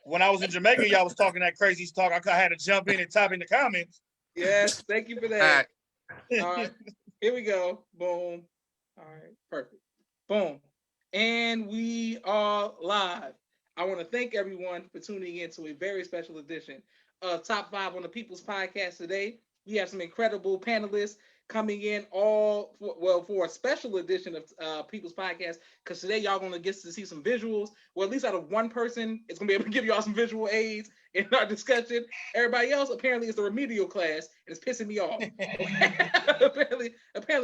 when I was in Jamaica, y'all was talking that crazy talk. I had to jump in and type in the comments. Yes, thank you for that. All right, here we go. Boom. All right, perfect. Boom. And we are live. I want to thank everyone for tuning in to a very special edition of Top 5 on the People's Podcast today. We have some incredible panelists coming in for a special edition of People's Podcast, because today y'all going to get to see some visuals. Well, at least out of one person, it's going to be able to give y'all some visual aids in our discussion. Everybody else, apparently, is the remedial class, and it's pissing me off. apparently,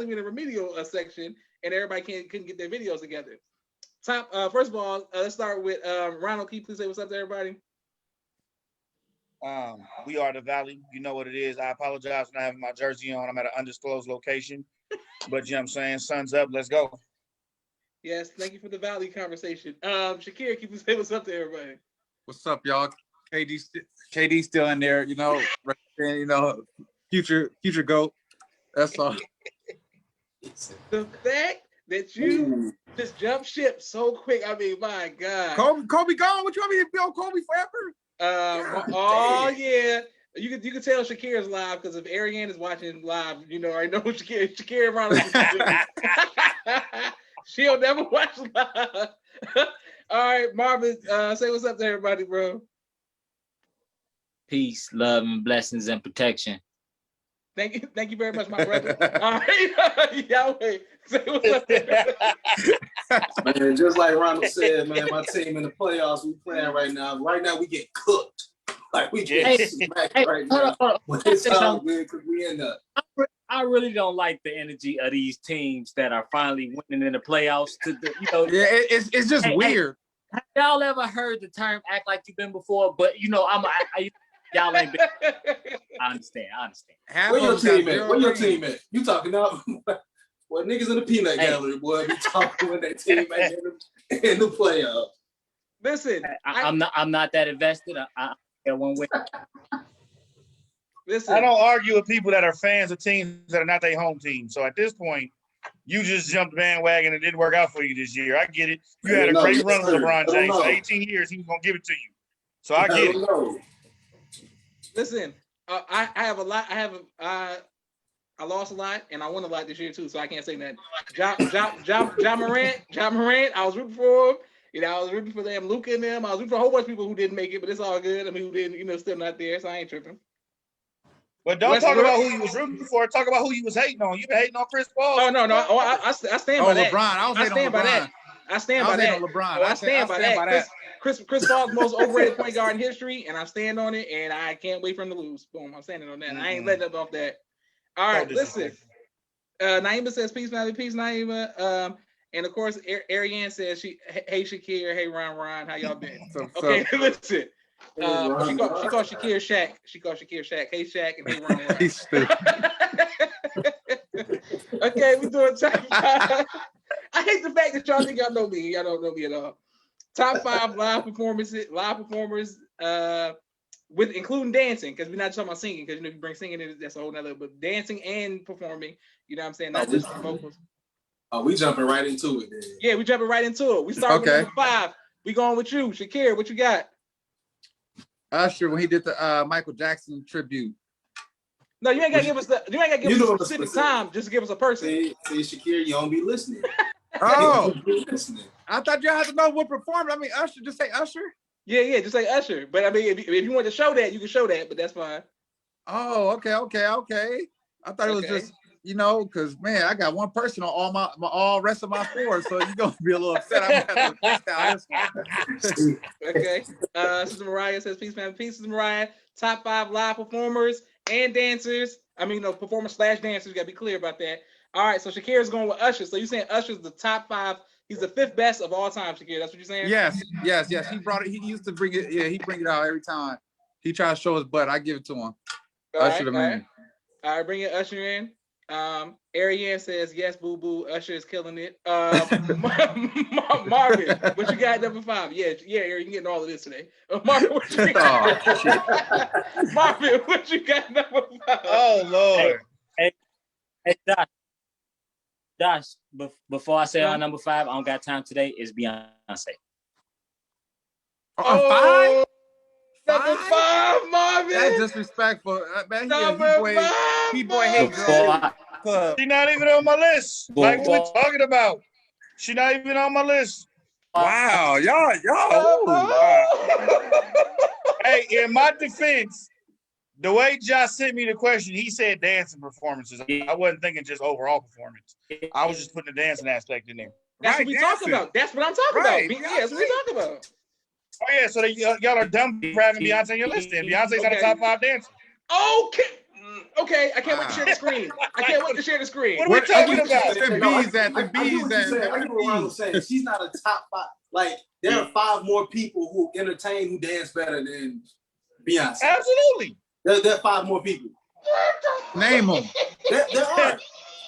we're in the remedial section, and everybody couldn't get their videos together. First of all, let's start with Ronald. Can you please say what's up to everybody? We are the Valley. You know what it is. I apologize for not having my jersey on. I'm at an undisclosed location. But you know what I'm saying? Sun's up. Let's go. Yes, thank you for the Valley conversation. Shakir, can you please say what's up to everybody? What's up, y'all? KD still in there, future GOAT. That's all. The fact that you just jumped ship so quick, I mean, my God. Kobe gone. What you want me to be on Kobe forever? Yeah. You can tell Shakira's live, because if Ariane is watching live, I know Shakira Ronald. She'll never watch live. All right, Marvin, say what's up to everybody, bro. Peace, love, and blessings and protection. Thank you very much, my brother. All right, Yahweh, say what's up to everybody. Man, just like Ronald said, man, my team in the playoffs, we playing right now. Right now, we get cooked. Like, we get smacked right now. But it's all good because we end up. I really don't like the energy of these teams that are finally winning in the playoffs. It's just weird. Have y'all ever heard the term "act like you've been before"? But y'all ain't been. I understand. Where your team at? Where your team at? You talking about? Well, niggas in the peanut gallery, boy. Be talking when that team ain't in the playoffs. Listen, I'm not that invested. I one way. Listen, I don't argue with people that are fans of teams that are not their home team. So at this point, you just jumped the bandwagon and it didn't work out for you this year. I get it. You had a great run with LeBron James for 18 years. He was gonna give it to you. So I get it. Listen, I have a lot. I lost a lot, and I won a lot this year too. So I can't say that. John Morant. I was rooting for him. I was rooting for them, Luka and them. I was rooting for a whole bunch of people who didn't make it, but it's all good. I mean, who didn't, still not there, so I ain't tripping. But don't talk about who you was rooting for. Talk about who you was hating on. You been hating on Chris Paul. Oh, no. I stand by that. LeBron. I stand by that. I stand by that. LeBron. I stand by that. Chris Paul's most overrated point guard in history, and I stand on it, and I can't wait for him to lose. Boom, I'm standing on that. I ain't letting up off that. All right, listen. Naima says, peace, family. Peace, Naima. And of course, Ariane says, hey, Shakir. Hey, Ron. How y'all been? Okay, listen. She called Shakir Shaq. Hey, Shaq, and hey, Ron. He's stupid. Okay, we're doing top 5. I hate the fact that y'all think y'all know me. Y'all don't know me at all. Top 5 live performers, with including dancing, because we're not talking about singing, because if you bring singing in, that's a whole nother. But dancing and performing, you know what I'm saying? Not just vocals. Oh, we jumping right into it then. Yeah, we jumping right into it. We start with number 5. We going with you, Shakir. What you got? Usher, when he did the Michael Jackson tribute. No, you ain't gotta give us a specific time. Just give us a person. See, Shakir, you don't be listening. Oh, I thought y'all had to know what performer. I mean, Usher. Just say Usher. Yeah, just say Usher. But I mean, if you want to show that, you can show that. But that's fine. Oh, okay. I thought it was just, because man, I got one person on all rest of my 4, so you're gonna be a little upset. I'm gonna have to freestyle this one. Okay. Sister Mariah says, peace, man. Peace, Sister Mariah. Top 5 live performers and dancers. I mean, performers / dancers. You gotta be clear about that. All right, so Shakir's going with Usher. So you're saying Usher's the top 5? He's the 5th best of all time, Shakir. That's what you're saying? Yes. He brought it. He used to bring it. Yeah, he bring it out every time. He tries to show his butt. I give it to him. Usher the man. All right, bring it Usher in. Ariane says, yes, boo boo. Usher is killing it. Marvin, what you got number 5? Yeah, you're getting all of this today. Marvin, what you got? Marvin, what you got number 5? Oh Lord. Hey, Josh, before I say our number 5, I don't got time today, is Beyonce. Oh, Five? number 5, Marvin. That's disrespectful. Man, Number 5, He-Boy hate Marvin. girls club. She not even on my list. Like what we Boy. talking about? She not even on my list. Wow, y'all. Hey, in my defense, the way Josh sent me the question, he said dancing performances. I wasn't thinking just overall performance. I was just putting the dancing aspect in there. That's what we talking about. That's what I'm talking about. Yeah, that's what we talking about. Oh yeah, so y'all are dumb for having Beyonce on your list. Then Beyonce's on the top 5 dancers. Okay, I can't wait to share the screen. I can't wait to share the screen. What are we talking about? The bees at the bees at. I get what Ronald's saying. She's not a top 5. Like there are 5 more people who entertain, who dance better than Beyonce. Absolutely. There are 5 more people. Name them. There are.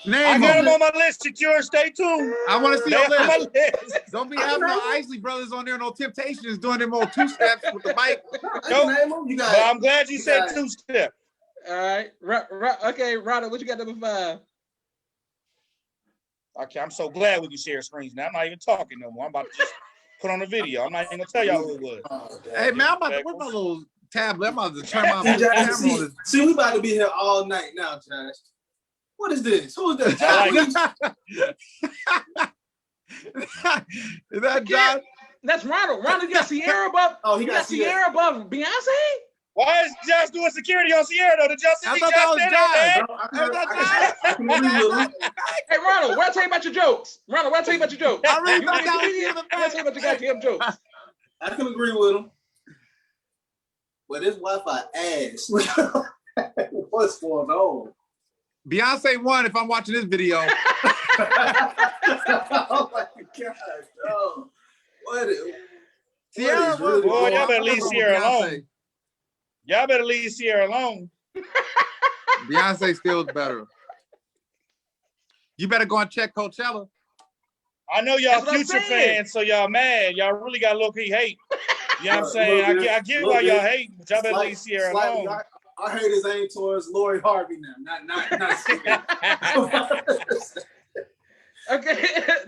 I Name got them. them on my list. Secure, stay tuned. I want to see They your on my list. list. Don't be having no Isley Brothers on there, no Temptations doing them on 2 steps with the mic. I can name them. You got. But I'm glad you said 2-step. All right. Okay, Rada, what you got number 5? Okay, I'm so glad we can share screens now. I'm not even talking no more. I'm about to just put on a video. I'm not even gonna tell y'all who it was. Hey man, I'm about to, where's my little tablet? I'm about to turn my camera on. See, we about to be here all night now, Josh. What is this? Who is that? Josh? Is that Josh? That's Ronald. Ronald, you got Sierra above. Oh, he You got got Sierra above Beyonce? Why is Josh doing security on Sierra though? Did y'all see I me thought that was Josh Josh. I can agree with him. Hey, Ronald, where I tell you about your jokes? Ronald, where I tell you about your jokes? I really You thought that was idiot. you. Where I tell you about your goddamn jokes? I can agree with him. But this Wi-Fi ass. What's going on? Beyonce won if I'm watching this video. Oh my God. Oh, Sierra is really Boy, y'all won. better leave Sierra alone. Y'all better leave Sierra alone. Beyonce still better. You better go and check Coachella. I know y'all That's what I'm Future saying. fans, so y'all mad. Y'all really got low-key hate. You know what I'm Look, saying? look, I get look, why y'all look. hate, but y'all better leave Sierra Slightly, alone. our haters aimed towards Lori Harvey now, not Sierra. Okay.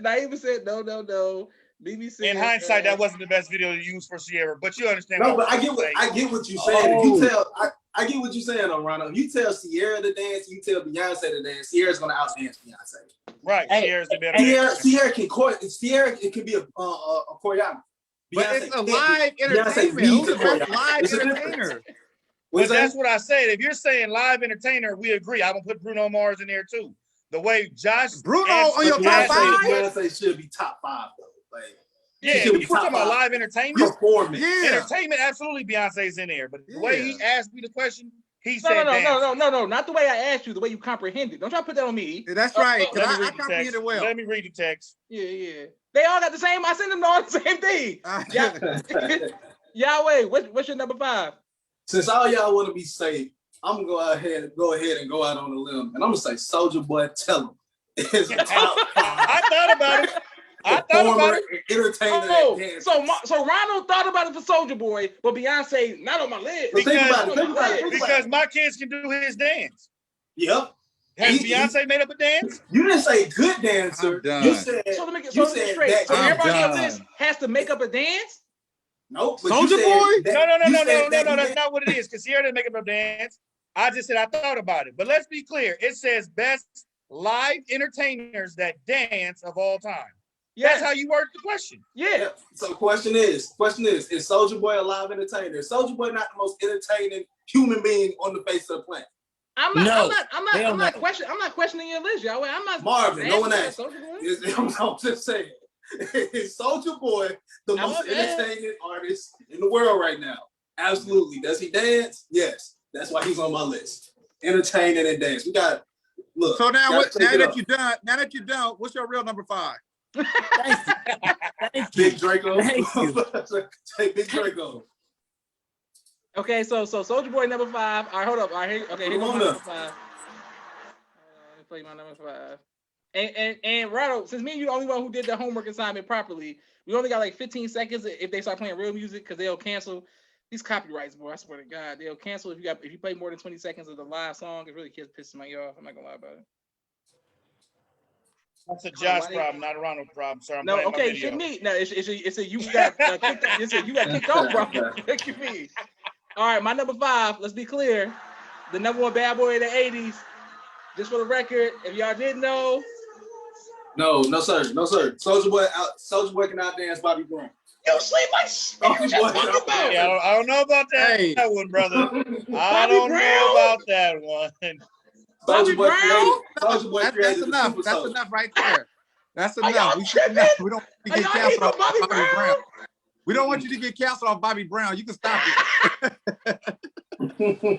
Naima said no. Mimi said In hindsight, that wasn't the best video to use for Sierra, but you understand. No, what but I'm I get saying. what you're saying. If you tell, I get what you're saying, Ronald. If you tell Sierra to dance, you tell Beyonce to dance, Sierra's gonna outdance Beyonce. Right, Hey, Sierra's the better. Sierra can Sierra, it could be a choreography. But Beyonce it's a can't live do- Beyonce entertainment. needs Who's a the best choreography. live It's a entertainer? difference. But What's that's that? what I said. If you're saying live entertainer, we agree. I'm gonna put Bruno Mars in there too. The way Josh Bruno asked on your Beyonce top the 5? question- Beyonce should be top 5 though. Like, Yeah, she if should you're be talking top about 5. live entertainment, Performance. Yeah. entertainment, absolutely Beyonce's in there. But the way he asked me the question, he said dance. No, not the way I asked you, the way you comprehended. Don't try to put that on me. That's right. Let me I read the text. comprehended well. Let me read the text. Yeah. They all got the same. I sent them all the same thing. Yeah. Yahweh, what's your number 5? Since all y'all want to be safe, I'm gonna go ahead and go out on a limb, and I'm gonna say Soulja Boy Tell 'Em is a top 5. I thought about it. Performer, entertainer, Oh, and dancer. so Ronald thought about it for Soulja Boy, but Beyonce not on my list. But think about it. Because- Think about it. Because my kids can do his dance. Yep. Has He- Beyonce made up a dance? You didn't say good dancer. I'm done. You said So let me get you so said straight. that. So I'm everybody on done. this has to make up a dance. Nope. But Soulja you said Boy? that- No. you said that he That's did- not what it is. Because Sierra didn't make up a dance. I just said I thought about it. But let's be clear. It says best live entertainers that dance of all time. Yes. That's how you word the question. Yeah. Yep. So question is Soulja Boy a live entertainer? Is Soulja Boy not the most entertaining human being on the face of the planet? I'm not questioning your list, Yahweh. I'm not Marvin, no one asked. Soulja Boy. I'm just saying. Is Soulja Boy the I most was asked. entertaining artist in the world right now? Absolutely. Does he dance? Yes. That's why he's on my list. Entertaining and dance. We got look. So now, gotta take it up. now that you're done, what's your real number 5? Thank you. Big Draco. Thank you. Take Big Draco. Okay, so Soulja Boy number 5. All right, hold up. All right, here goes my number 5. Let me play my number 5. And Ronald, since me and you the only one who did the homework assignment properly, we only got like 15 seconds if they start playing real music because they'll cancel these copyrights, boy. I swear to God, they'll cancel if you play more than 20 seconds of the live song. It really pisses me off. I'm not gonna lie about it. That's a Josh problem, not a Ronald problem. Sorry, I'm No, playing my okay, video. shouldn't me. No, it's a you got kicked off, bro. What you mean? All right, my number 5. Let's be clear, the number 1 bad boy of the '80s. Just for the record, if y'all didn't know, No, sir. Soulja Boy can out dance Bobby Brown. yo, sleep like Soulja Boy can out dance. Yeah, I don't know about that, Hey. that one, brother. I Bobby don't Brown? know about that one. Soulja Boy Brown? created. Soulja Boy That's created the enough. Super That's Soul. enough right there. That's Are y'all enough. We tripping? we don't Are get y'all canceled hating on off Bobby Bobby Brown? Brown. We don't want you to get canceled off Bobby Brown. You can stop it.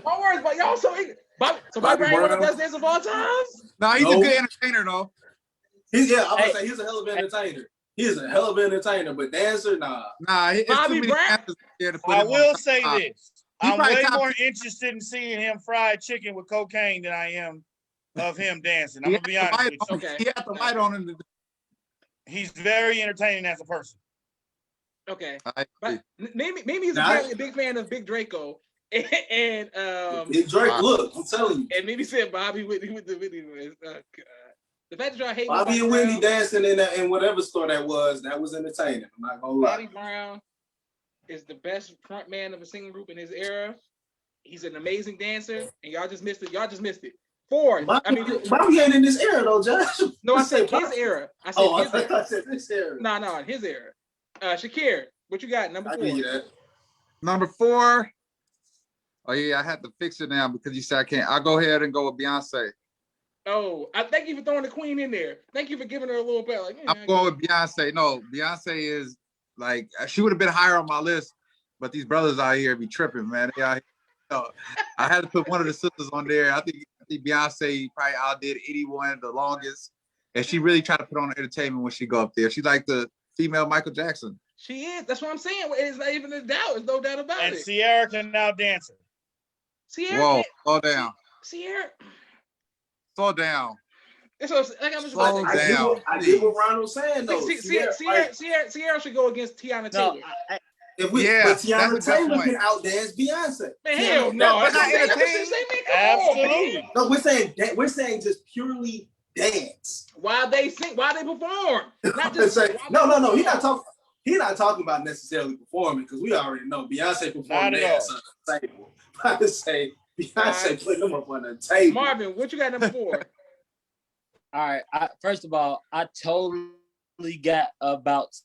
My words, but y'all so ignorant. Bobby Bobby Brown one of the Brown? best dancers of all times. No, he's No. a good entertainer though. I'm gonna Hey. say he's a hell of an entertainer. He is a hell of an entertainer, but dancer, nah. Nah, it's Bobby too many Brown? dancers here to put I him on will top say five. this. He I'm probably way top more 10. interested in seeing him fried chicken with cocaine than I am of him dancing. I'm He gonna be had the honest light with you. on- Okay. He had the light on him. He's very entertaining as a person. Okay, I but maybe he's Nah, apparently a big fan of Big Draco, and Big Drake, look, I'm telling you. and maybe said Bobby Whitney with the Whitney voice. Oh, God. The fact that y'all hate Bobby and Whitney dancing in whatever store that was entertaining. I'm not gonna lie. Bobby Brown is the best front man of a singing group in his era. He's an amazing dancer, and y'all just missed it. Y'all just missed it. 4. Bobby ain't in this era though, Josh. No, I said Bobby. his era. I said Oh, I his thought era. I said this era. No, in his era. Shakir, what you got? Number I 4. give you that. Number 4. Oh yeah, I had to fix it now because you said I can't. I'll go ahead and go with Beyonce. Oh, I thank you for throwing the queen in there. Thank you for giving her a little bit. Like, I'm going with Beyonce. No, Beyonce is like she would have been higher on my list, but these brothers out here be tripping, man. They out here, I had to put one of the sisters on there. I think Beyonce probably outdid anyone the longest, and she really tried to put on entertainment when she go up there. She's like the female Michael Jackson. She is. That's what I'm saying. It's not even a doubt. There's no doubt about And it. Sierra can now dance her. Sierra. Whoa, slow down, Sierra. slow down. That's what like I was Slow like, down. I get what Ronald's saying though. Sierra should go against Tiana No, Taylor. If we, Yeah, but Tiana that's a good Taylor point. can outdance Beyonce. Man, hell no. But That's not what I'm entertaining. saying. Come on, man. Absolutely. No, we're saying just purely dance. Why they sing? Why they perform? Not Just just say, no. He's not talking about necessarily performing because we already know Beyonce performed Not at dance on the table. I would say Beyonce put them up on the table. Marvin, what you got number 4? all right. First of all, I totally got about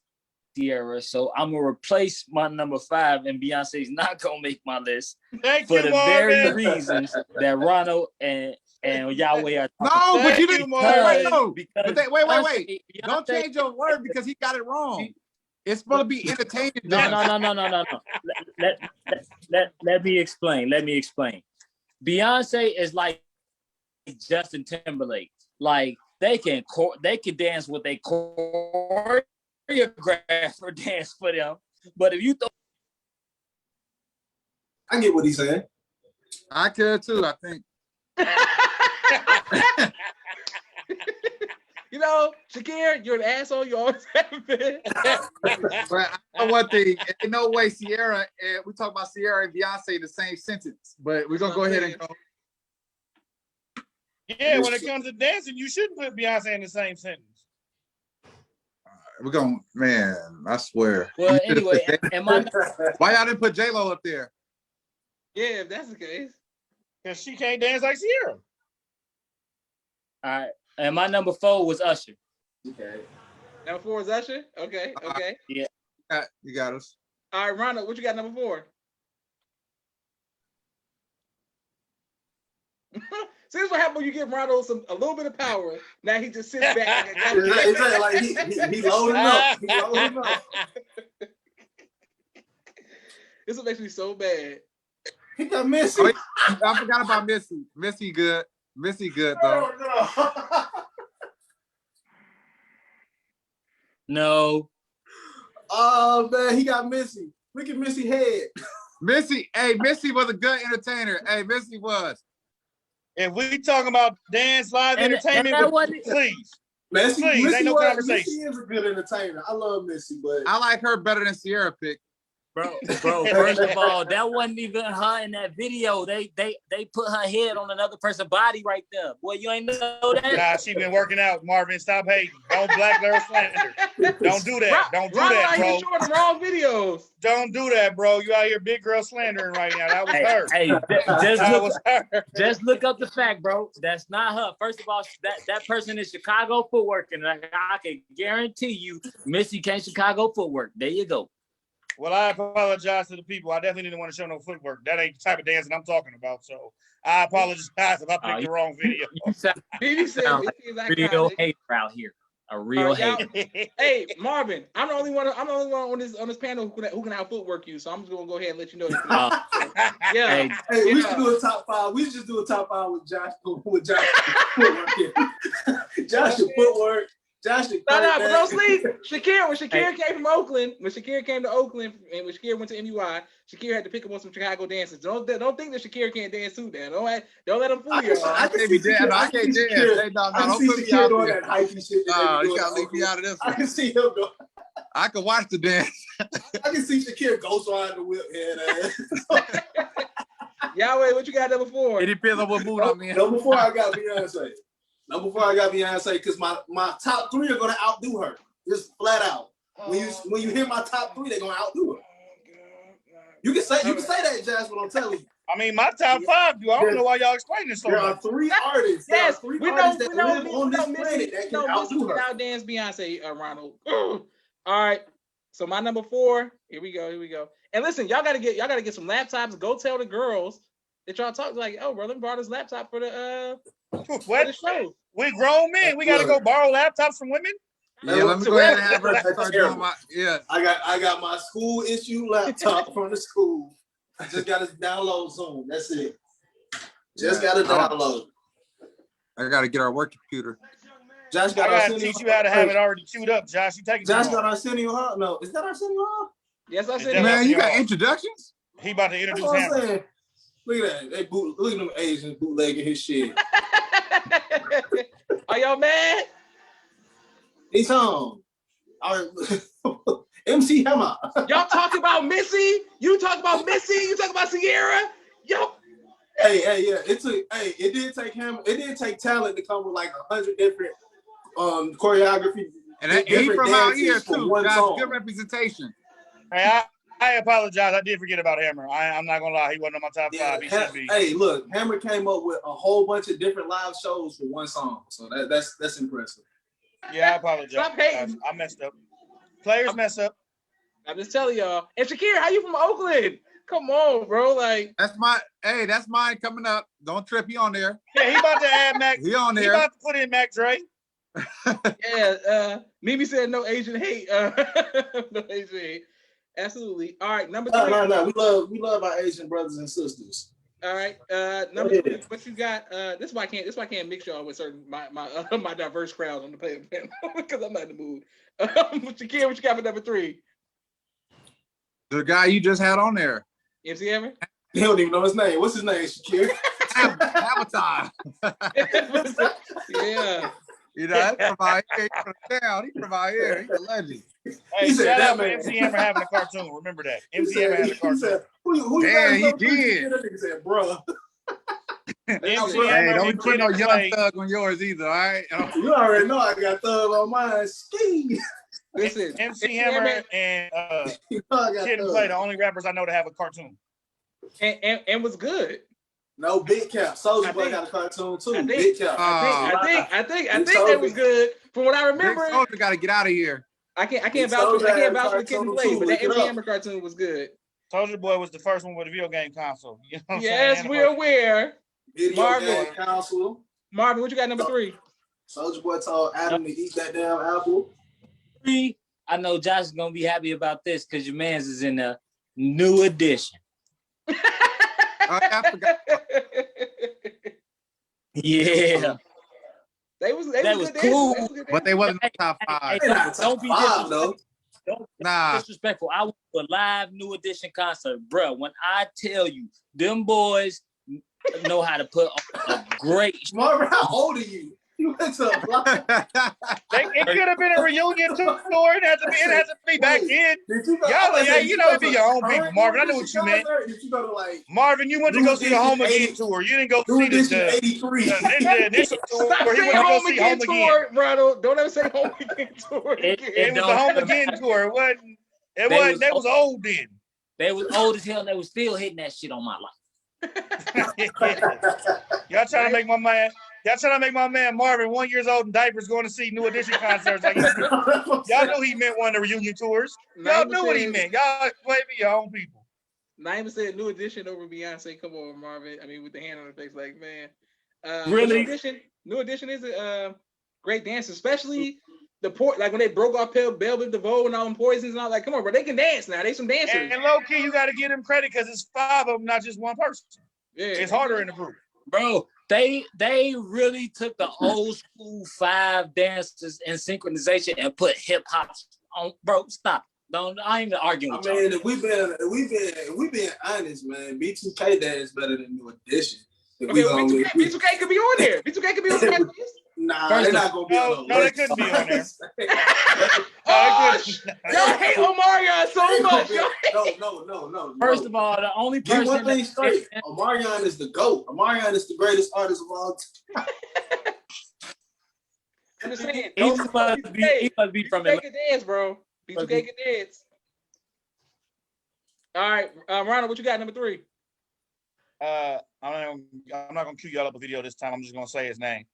Sierra, so I'm gonna replace my number 5, and Beyonce's not gonna make my list Thank for you, the very Marvin. reasons that Ronald and Yahweh are No, talking but you Thank you, didn't. Marvin. No, because but wait. Beyonce- Don't change your word because he got it wrong. It's supposed to be entertaining. No. Let me explain. Beyonce is like Justin Timberlake. Like they can dance with a choreographer dance for them. But if you throw I get what he's saying. I could too. I think. You know, Shakir, you're an asshole. You always have been. But I know one thing. Ain't no way Sierra and we talk about Sierra and Beyonce in the same sentence. But we're gonna go ahead and go. Yeah, when it comes to dancing, you shouldn't put Beyonce in the same sentence. We're gonna, man. I swear. well, anyway, Why y'all didn't put J-Lo up there? Yeah, if that's the case. Because she can't dance like Sierra. all right. And my number 4 was Usher. Okay. Number 4 is Usher. Okay. You got us. All right, Ronald, what you got number 4? See, this is what happens when you give Ronald a little bit of power. Now he just sits back. It's like he loading up. He loading up. This what makes me so bad. He got Missy. Oh, I forgot about Missy. Missy good. Missy good though. No. Oh man, he got Missy. Look at Missy head. Missy was a good entertainer. Hey, Missy was. If we talking about dance, live And entertainment, that wasn't- please. Missy, Please, ain't no conversation. Missy is a good entertainer. I love Missy, but I like her better than Sierra pick. Bro, first of all, that wasn't even her in that video. They put her head on another person's body right there. Boy, you ain't know that? Nah, she been working out, Marvin. Stop hating. Don't black girl slander. Don't do that. Don't do that, Ronald out bro. here showing the wrong videos. Don't do that, bro. You out here big girl slandering right now. That was her. Hey, That was her. just look up the fact, bro. That's not her. First of all, that person is Chicago footwork, and I can guarantee you, Missy can't Chicago footwork. There you go. Well, I apologize to the people. I definitely didn't want to show no footwork. That ain't the type of dancing I'm talking about. So I apologize if I picked the wrong video. You sound Bibi said like Missy is a real iconic. hater out here. A real hater. Hey, Marvin, I'm the only one on this panel who can out footwork you. So I'm just gonna go ahead and let you know that. Yeah. Hey, we should do a top 5. We should just do a top 5 with Josh. Footwork. Josh footwork. Josh. No, but don't sleep. Shakira, when Shakira came from Oakland, when Shakira came to Oakland, and when Shakira went to MUI, Shakira had to pick up on some Chicago dances. Don't think that Shakira can't dance too, Dan. Don't let them fool you. I can't be dance. I can't dance. Hey, no, don't put me out there. No, you gotta leave me out of this one. I can see him go. I can watch the dance. I can see Shakira ghost ride the whip head. Yahweh, what you got number 4? It depends on what mood I'm in. Number 4, I got Beyonce. Because my top 3 are gonna outdo her. Just flat out. When you hear my top 3, they're gonna outdo her. You can say that, Josh, what I'm telling you. I mean, my top 5 do. I don't know why y'all explaining this so There are much. 3 artists. Yes, There are 3 we know artists that live on this planet that can outdo her. Outdance Beyonce, Ronald. All right. So my number 4. Here we go. And listen, y'all gotta get some laptops. Go tell the girls that y'all talk like, oh, brother, brought his laptop for the What? show. We grown men. We gotta go borrow laptops from women. Yeah, let me go ahead and have her start doing my. Yeah. I got my school issue laptop from the school. I just got to download Zoom. That's it. Just got to download. I got to get our work computer. Josh I got gotta teach you how to have it already queued up, Josh. You take it. Josh got Arsenio Hall. No, is that Arsenio Hall? Yes, I said Yeah, Man, you got y'all. introductions? He about to That's introduce what I'm Hammer. saying. Look at that. Look at them Asians bootlegging his shit. Are y'all mad? He's home. MC Hammer. Y'all talk about Missy. You talk about Missy. You talk about Sierra. Yo. Hey, yeah. It did take him. It did take talent to come with like 100 different choreography. And he different from out dances here for too. one Guys, song. good representation. Hey, I apologize. I did forget about Hammer. I'm not gonna lie. He wasn't on my top 5. He should be. Hey, look, Hammer came up with a whole bunch of different live shows for one song. So that's impressive. Yeah, I apologize. Stop hating. I messed up. Players mess up. I'm just telling y'all. And Shakira, how you from Oakland? Come on, bro. Like, That's mine coming up. Don't trip. He on there. Yeah, he about to add Mac. He on He there. about to put in Mac Dre. yeah, Mimi said no Asian hate. No Asian hate. Absolutely. All right, number 3. No. We love our Asian brothers and sisters. All right, number 3. What you got? This is why I can't mix y'all with certain my diverse crowd on the panel because I'm not in the mood. Shakira, what you got for number 3? The guy you just had on there. MC Hammer? He don't even know his name. What's his name, Shakira? Avatar. Yeah. You know, that's from out here. He's from town. He's from out here. He's a legend. Hey, He said shout that out for man. MC Hammer having a cartoon. Remember that. He MC Hammer having a he cartoon. said, who you Yeah, got? he Number 3? did. That nigga said, bruh. MC Hey, Hammer don't and put no Kid young Clay. thug on yours either, all right? You already know I got thug on mine. Ski. Listen, MC Hammer and You know I got Kid and thug. Play, the only rappers I know to have a cartoon. and was good. No, Big Cap. Soulja Boy think- got a cartoon too. I think- Big Cap. I think that was good. From what I remember, Big Soulja got to get out of here. I can't Big vouch for Soulja had a the Kid and cartoon Play, too. but Look that it MC up. Hammer cartoon was good. Soulja Boy was the first one with a video game console. You know what I'm Yes, saying? we're aware. Video Marvin. Game Council. Marvin, what you got number 3? Soulja Boy told Adam to eat that damn apple. 3. I know Josh is gonna be happy about this because your man's is in a new edition. I forgot. Yeah. That was cool, But they wasn't in the top 5. Hey, don't be Five, though. Nah. disrespectful. I went to a live new edition concert, bro. When I tell you, them boys know how to put on a great. Marvin, how old are you? You went to a blind. It could have been a reunion tour. It had to be back then. Did you go, Y'all, I was yeah, saying, you did know, go it be to your own current people, Marvin. I knew New what you Edition meant. concert? Did you go to like Marvin, you went to New go see the Edition Home Again 80 tour. You didn't go New see the Edition 83? initial tour. Stop He saying went to go home see again Home Again. tour, Ronald. Don't ever say home again tour It- again. It was the don't Home matter. Again tour. It wasn't. They They was was old then. They was old as hell and they was still hitting that shit on my life. Y'all trying to make my man. Y'all trying to make my man Marvin 1 year old in diapers going to see New Edition concerts like y'all knew he meant one of the reunion tours. Y'all knew what he meant. Y'all play me your own people. Naima said New Edition over Beyonce. Come on, Marvin. I mean, with the hand on her face, like, man. Really? New Edition is a great dance, especially the like when they broke off Velvet DeVoe and all them Poisons and all. Like, come on, bro, they can dance now. They some dancers. And low key, you got to give them credit because it's 5 of them, not just one person. Yeah, it's harder in the group. Bro, they really took the old school 5 dances and synchronization and put hip hop on. Bro, stop. I ain't even arguing with I mean, y'all. if we being honest, man, B2K dance better than New Edition. Okay, B2K could be on there. B2K could be on there. Nah, First they're not gonna be on the No, they list. couldn't be on there. Y'all hate Omarion so much. No. First of all, the only Get person one thing straight. Omarion is the GOAT. Omarion is the greatest artist of all time. I'm just saying. he must be from B2K Atlanta. can dance, bro. B2K can dance. All right, Ronald, what you got? Number 3. I'm not gonna cue y'all up a video this time. I'm just gonna say his name.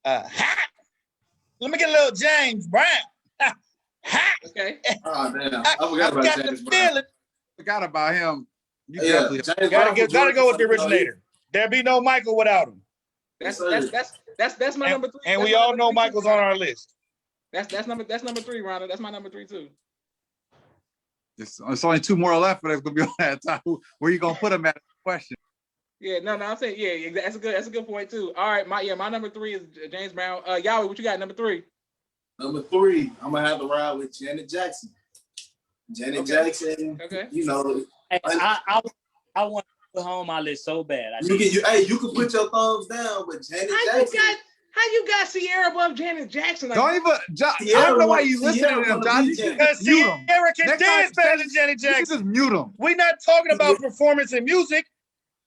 Let me get a little James Brown. Okay. Oh damn! I forgot about James Brown. Forgot about him. You Yeah, definitely. James Brown Gotta go with the originator. There'd be no Michael without him. That's my number 3. And we all know Michael's on our list. That's number 3, Ronald. That's my number 3 too. It's only 2 more left, but it's gonna be on that time. Where you gonna put him at? Question. Yeah, no, I'm saying, yeah, that's a good point too. All right, my number 3 is James Brown. Yahweh, what you got? Number 3. Number 3, I'm gonna have to ride with Janet Jackson. Jackson. Okay. You know, Hey, I want to put her on my list so bad. you can put your thumbs down, but Janet Jackson. How you got Sierra above Janet Jackson? Like, Don't even. I don't know why you listening to him, John. You can Because mute him. Sierra can Next dance time, better than Janet You can Jackson. just mute him. We're not talking about performance and music.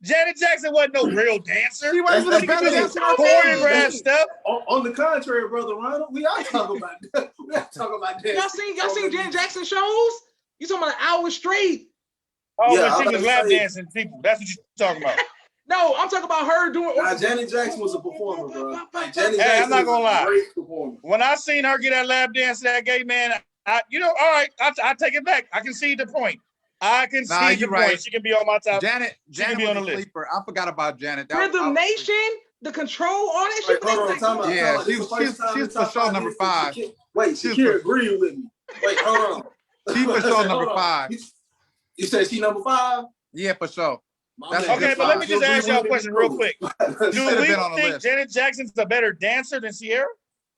Janet Jackson wasn't no real dancer. She wasn't That's a better because dancer. Choreographed stuff. On the contrary, brother Ronald, we are talking about that. y'all seen Janet Jackson shows? You talking about an hour straight? Oh, Yeah, when she I was was lap saying- dancing people. That's what you're talking about. No, I'm talking about her doing. Janet Jackson was a performer, bro. Like, Janet Hey, Jackson I'm not gonna was a lie. great performer. When I seen her get that lap dance to that gay man, all right, I take it back. I can see the point. I can see the you're point. right. She can be on my top. Janet can be was on the a list. sleeper. I forgot about Janet. Rhythm Nation, the control, all that shit. Wait, hold on, time out. Yeah, time out. This she's the first time for in top sure five number lists 5. that Wait, She's Shakira for- agreeing with me. Wait, hold on. She for sure Hold number on. 5. You said she number 5? Yeah, for sure. My That's man, Okay, just but let me fine. just She'll ask agree y'all a with question me. real quick. She Do should have we been on the think list. Janet Jackson's a better dancer than Sierra?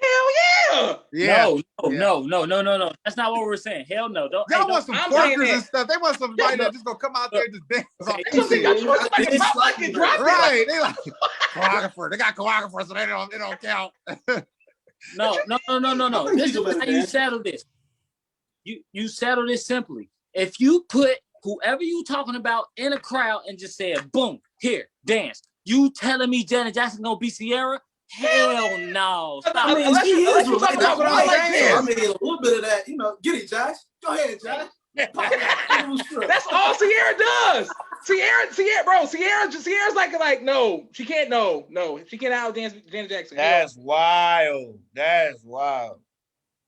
Hell yeah! Yeah. No. That's not what we're saying. Hell no. Y'all want some I'm saying twerkers that. and stuff. They want somebody that just gonna come out there and just dance. Okay. That's what I'm saying. Y'all twerk like a pop like and drop it. Right. They like choreographer. They got choreographers, so they don't count. No. I think This she's a is better how you dancer. settle this. You settle this simply. If you put whoever you talking about in a crowd and just said, boom, here, dance. You telling me Janet Jackson gonna be Sierra? Hell no. Stop. I mean, Unless she you- is unless you related. talking That's about what I I'm like saying. this. I mean, a little bit of that, get it, Josh. Go ahead, Josh. That's all Sierra does. Sierra's like no, she can't. No, she can't out dance Janet Jackson. That's wild. That's wild.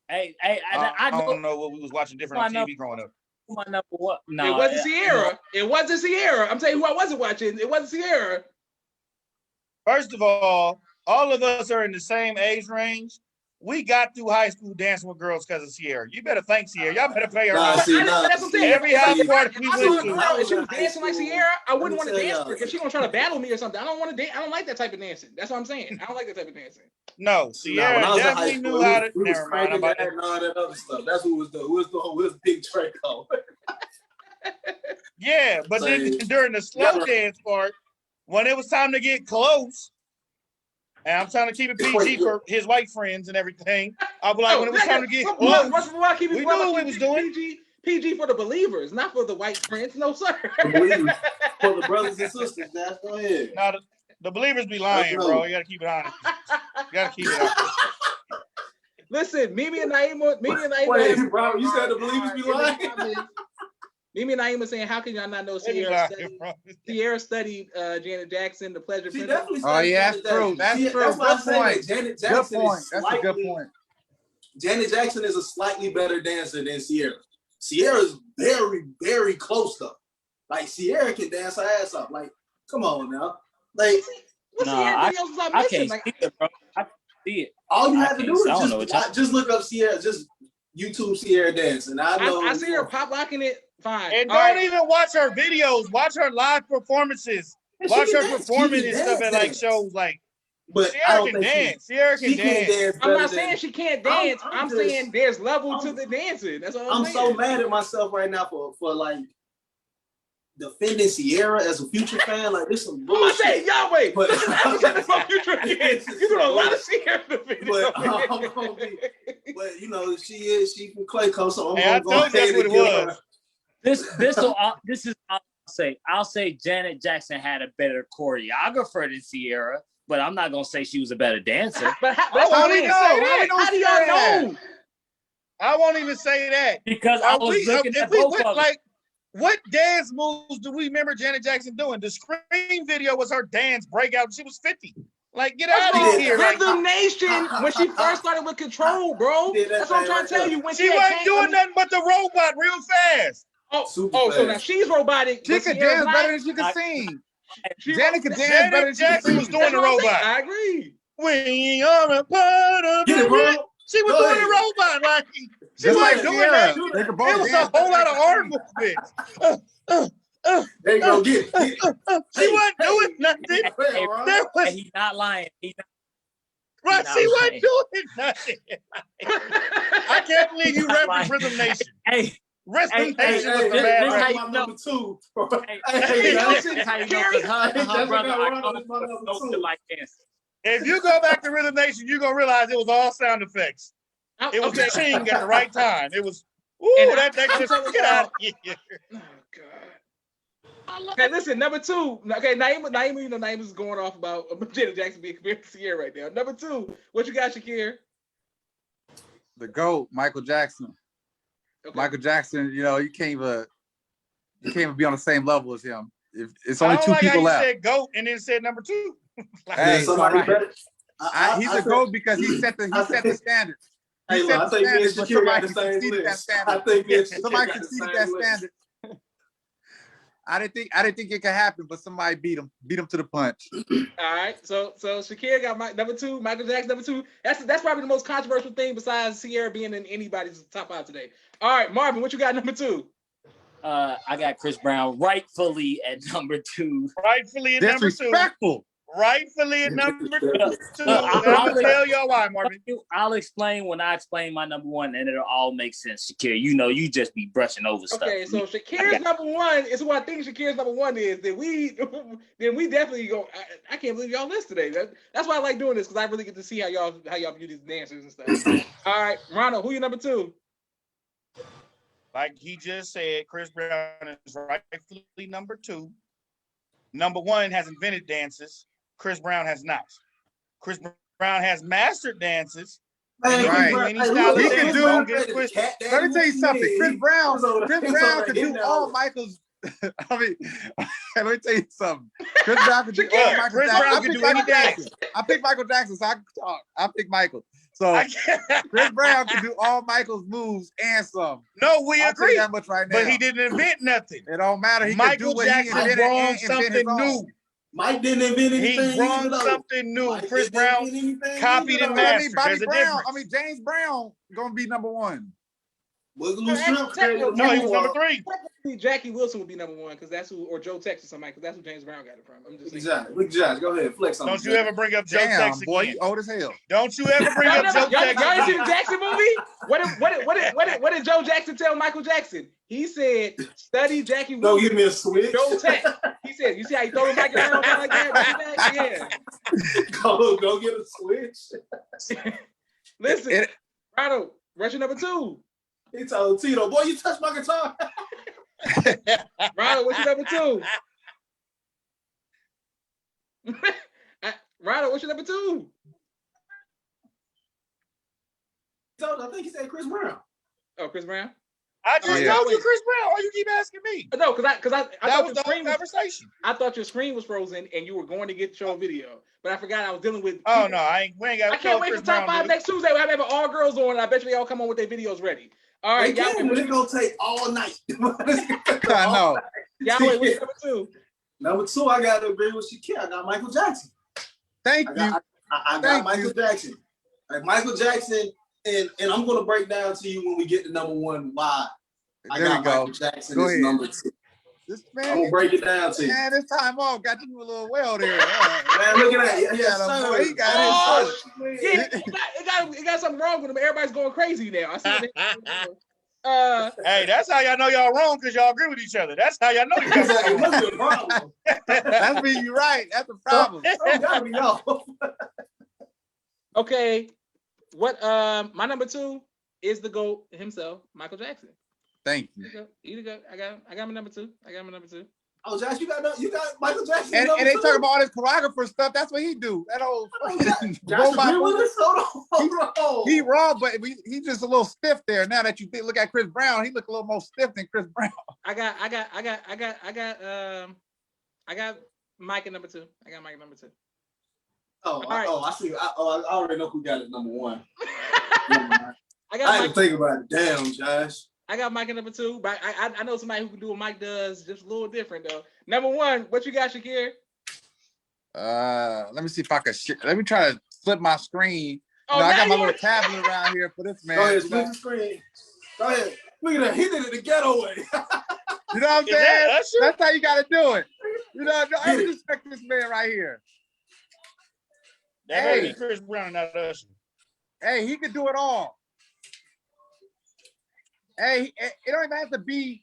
Hey, I I don't know what we was watching different on TV growing up. my number one. No, It wasn't Sierra. It wasn't Sierra. I'm telling you who I wasn't watching. It wasn't Sierra. First of all of us are in the same age range. We got through high school dancing with girls because of Sierra. You better thank Sierra. Y'all better pay her. Nah, off. see, That's what I'm saying. Every house party we If I went saw a to. girl and she was dancing like Sierra, I wouldn't Let want me to tell dance y'all. with her because she's gonna try to battle me or something. I don't want to dance. I don't like that type of dancing. That's what I'm saying. I don't like that type of dancing. No, When Sierra I was in high definitely school, knew how to. we was Never mind. I'm cranking about that to- and all that other stuff. That's what we was doing. We was big Draco. Yeah, but then Same. during the slow Yeah. dance part, when it was time to get close, And I'm trying to keep it PG for his white friends and everything. I'll be like, when it was time to get close, we knew what we was doing. PG for the believers, not for the white friends. No, sir. For the brothers and sisters, that's go ahead. Now, the believers be lying, bro. You got to keep it honest. You got to keep it honest. Listen, Mimi and Naima. Wait, bro, you said the believers be lying? Mimi and Naima saying, how can y'all not know Sierra studied Janet Jackson, The Pleasure Principle? Oh, yeah, that's true. That's true. That's why I say point. Janet Jackson That's a good point. Janet Jackson is a slightly better dancer than Sierra. Sierra's very, very close though. Like Sierra can dance her ass off. Like, come on now. Like, I can't see it, bro. I can't see it. All you have to do is just look up Sierra, just YouTube Sierra dance, and I see her pop locking it. Fine. And don't even watch her videos. Watch her live performances. Watch her performing and stuff at like shows. Like, but Sierra can dance. Sierra can dance. I'm not saying she can't dance. I'm saying there's level to the dancing. That's all I'm saying. So mad at myself right now for like defending Sierra as a Future fan. Like, this some bullshit. I'm saying Yahweh. But Future kids. You do a lot of Sierra defending. But you know, she from Clayco, so I told you that's what it was. This is I'll say. I'll say Janet Jackson had a better choreographer than Sierra, but I'm not gonna say she was a better dancer. But how do you know? How do y'all know? I won't even say that Because I was looking at both of them. Like, what dance moves do we remember Janet Jackson doing? The Scream video was her dance breakout. She was 50. Like, get out of here. Rhythm Nation, when she first started with Control, bro. That's what I'm trying to tell you. When she wasn't doing nothing but the robot real fast. So now she's robotic. She could dance better than she could sing. Janet could dance better than Jackson was doing the robot. I agree. We are a part of it. She was doing the robot, like she wasn't doing that. It was a whole lot of arm movements. There you go, get it. She wasn't doing nothing. He's not lying. Right, she wasn't doing nothing. I can't believe you referenced Rhythm Nation. Hey. Rhythm Nation was the bad rapper. My number two. If you go back to Rhythm Nation, you're going to realize it was all sound effects. It was the ching at the right time. It was, that just get out of here. Oh, God. Okay, listen, number two. Okay, Naima, you know, Naima's going off about Janet Jackson being compared to Sierra right now. Number two, what you got, Shakir? The GOAT, Michael Jackson. Okay. Michael Jackson, you know, you can't even be on the same level as him. If it's only two people left. You said GOAT and then said number two. Hey, he's a GOAT because he set the standard. He set the standard, but somebody succeeded that standard. Somebody succeeded that standard. I didn't think it could happen, but somebody beat him to the punch. All right, so Shakir got number two, Michael Jackson number two. That's probably the most controversial thing besides Sierra being in anybody's top five today. All right, Marvin, what you got number two? I got Chris Brown rightfully at number two. Rightfully at number two. Disrespectful. Rightfully at number two. I'll tell y'all why, Marvin. I'll explain when I explain my number one, and it'll all make sense, Shakir. You know, you just be brushing over stuff. Okay, so Shakir's number one is what I think Shakir's number one is. Then we definitely go. I can't believe y'all list today. That's why I like doing this, because I really get to see how y'all view these dancers and stuff. All right, Ronald, who you number two? Like he just said, Chris Brown is rightfully number two. Number one has invented dances. Chris Brown has not. Chris Brown has mastered dances. Man, right. He can do. Let me tell you something. Chris Brown could do all Michael's. I mean, let me tell you something. Chris Brown could do all Michael Chris Jackson. Brown can do any dance. I picked Michael Jackson, so I can talk. I picked Michael. So Chris Brown can do all Michael's moves and some. No, we agree. That much right now. But he didn't invent nothing. It don't matter. He Michael Jackson brought something new. Mike didn't invent anything. He brought something new. Chris Brown copied and mastered. There's a difference. James Brown gonna be number one. No, he was number three. Jackie Wilson would be number one because that's who, or Joe Tex or somebody, because that's who James Brown got it from. I'm just exactly. Look, Josh, go ahead, flex on. Don't you ever bring up Joe Tex again? Boy, you old as hell. Don't you ever bring up Joe Tex? Y'all ain't seen the Jackson movie? What did Joe Jackson tell Michael Jackson? He said, "Study Jackie Wilson." Don't give me a switch. Joe Tex. He said. You see how he throw the mic around like that? Yeah. Go get a switch. Listen, Rado, rush number 2. He told Tito, boy, you touched my guitar. Rado, what's your number 2? Rado, what's your number 2? I think he said Chris Brown. Oh, Chris Brown. I just told you Chris Brown. Why you keep asking me? No, because I That thought was your the whole screen conversation. I thought your screen was frozen and you were going to get your video, but I forgot I was dealing with. Oh no, we ain't got. I can't wait for top 5 next Tuesday. We're having all girls on, and I bet you they all come on with their videos ready. All right, It's gonna take all night. I know. Yahweh, what's number 2? Number 2, I gotta agree with Shakira. I got Michael Jackson. Thank you. I got Michael Jackson. Like Michael Jackson, and I'm gonna break down to you when we get to number 1 why I There got you go. Michael Jackson Go as ahead. number 2. This I'm man, gonna break it down to you. man, this time off got you a little well there. Man, look at that. Yes, boy, sir. he got his Yeah, it got something wrong with him. Everybody's going crazy now. I see what Hey, that's how y'all know y'all wrong because y'all agree with each other. That's how y'all know you guys Exactly. wrong. What's the problem? That's me. You right. That's the problem. Oh, gotta be off. Okay, what? My number 2 is the GOAT himself, Michael Jackson. Thank you. You go. I got my number 2. Oh, Josh, you got Michael Jackson. And number they 2? talk about all this choreographer stuff. That's what he do. That old Josh robot agree with movie. us? Hold on. He raw, but he just a little stiff there. Now that you look at Chris Brown, he look a little more stiff than Chris Brown. I got Mike at number 2. I got Mike at number 2. I see. I already know who got it number 1. I I got didn't Mike. think about it. Damn, Josh. I got Mike at number 2, but I know somebody who can do what Mike does, just a little different though. Number 1, what you got, Shakir? Let me see if I can. Let me try to flip my screen. Oh, I got my you little tablet around here for this man. Go ahead, you split know? the screen. Go ahead. Look at that. He did it the ghetto way. You know what I'm Is that saying? Usher? That's how you got to do it. You know, I Get it. respect this man right here. That Hey. might be Chris Brown and not Usher. Hey, he could do it all. Hey, it don't even have to be.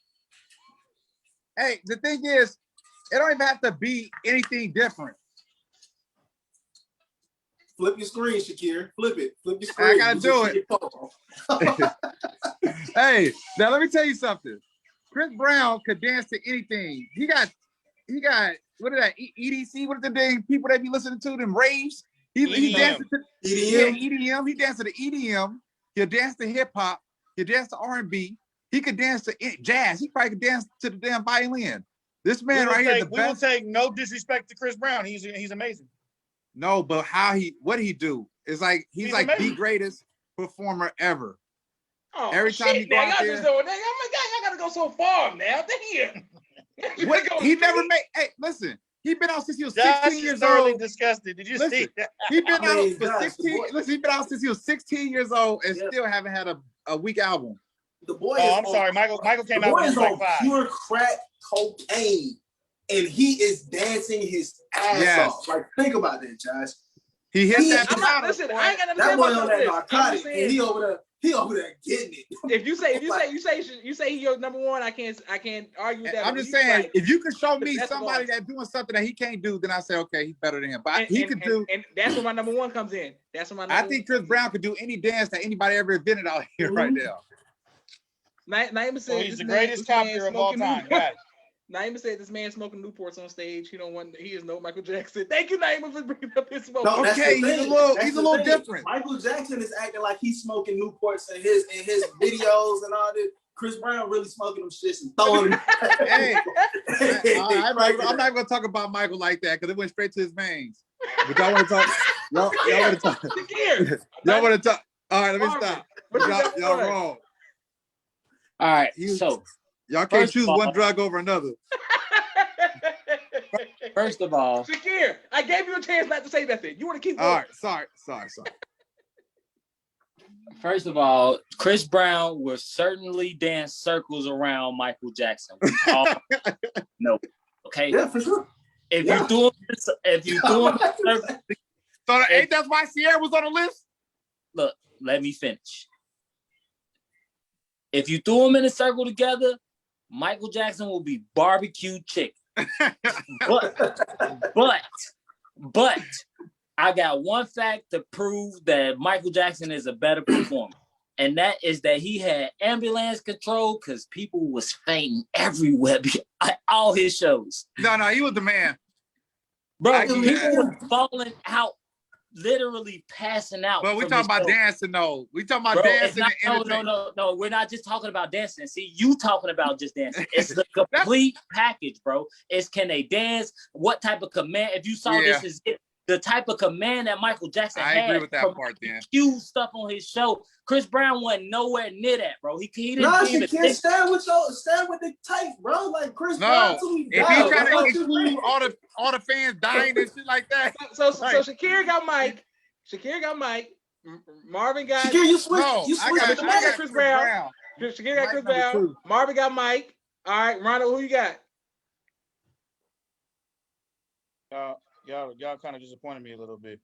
Hey, the thing is, it don't even have to be anything different. Flip your screen, Shakir. Flip it. Flip your I screen. gotta You do just see your phone. Hey, now let me tell you something. Chris Brown could dance to anything. He got what is that? EDC? What is the dang people that be listening to them raves? He EDM. dances to EDM. EDM. He dances to EDM. He'll dance to hip hop. He'll dance to R&B. He could dance to jazz. He probably could dance to the damn violin. This man right here, the We will best. take no disrespect to Chris Brown. He's amazing. No, but what he do is like he's like amazing. the greatest performer ever. Oh, Every time shit, you go man, out y'all there- just doing that. Oh my God, y'all gotta go so far now. Damn. He never made. Hey, listen, he been out since he was Josh 16 is years thoroughly old. disgusted. Did you Listen, see that? He been I mean, out for guys, 16. boy- Listen, he been out since he was 16 years old and Yeah. still haven't had a weak album. The boy Oh, is I'm on- sorry. Michael The came out boy when he is was on like 5. pure crack cocaine, and he is dancing his ass Yes. off. Like, think about that, Josh. He hit He- that I'm not, powder, listen, boy. I ain't got nothing to say That boy about on this. that I'm just narcotic, and saying, he over there getting it. if you say you're number 1, I can't argue with that. I'm but just you saying, like- if you can show the me best of somebody all. that's doing something that he can't do, then I say, okay, he's better than him. But and, he and, could and, do. and that's where my number 1 comes in. That's where my number I think Chris Brown could do any dance that anybody ever invented out here right now. Naima said He's this the man- greatest this man copier of all smoking time. Newport. Got it. Naima said this man smoking Newports on stage. He is no Michael Jackson. Thank you, Naima, for bringing up his smoke. No, that's Okay, the he's a thing. little- That's he's a the little thing. different. Michael Jackson is acting like he's smoking Newports in his videos and all this. Chris Brown really smoking them shits and throwing them. Hey, I'm not Cracking even gonna talk about Michael like that because it went straight to his veins. But y'all want to talk? Y'all want to talk? Shakir, Y'all want to talk? All right, let me Marvin, stop. what you Y'all, got y'all for us? wrong. All right, You- so Y'all can't First choose of all- one drug over another. first of all, Shakir, I gave you a chance not to say nothing. You want to keep going? All right, sorry. Chris Brown will certainly dance circles around Michael Jackson. We all know, okay? Yeah, for sure. If Yeah. you're doing circles, So ain't that why Sierra was on the list? look, let me finish. If you threw them in a circle together, Michael Jackson will be barbecue chicken. But I got one fact to prove that Michael Jackson is a better performer. And that is that he had ambulance control because people was fainting everywhere at all his shows. No, he was the man. Bro, people were falling out, literally passing out. But we talking about dancing, though. We talking about dancing. No. We're not just talking about dancing. See, you talking about just dancing. It's the complete package, bro. It's can they dance? What type of command? If you saw this, is it. The type of command that Michael Jackson had. I agree with that part, then. Huge stuff on his show. Chris Brown wasn't nowhere near that, bro. He didn't. No, you can't stand with the type, bro. Like Chris Brown, if he trying to exclude all the fans dying and shit like that. So Shakira got Mike. Marvin got. Shakira, you switched. I got Chris Brown. Shakira got Chris Brown. Marvin got Mike. All right, Ronald, who you got? Y'all kind of disappointed me a little bit.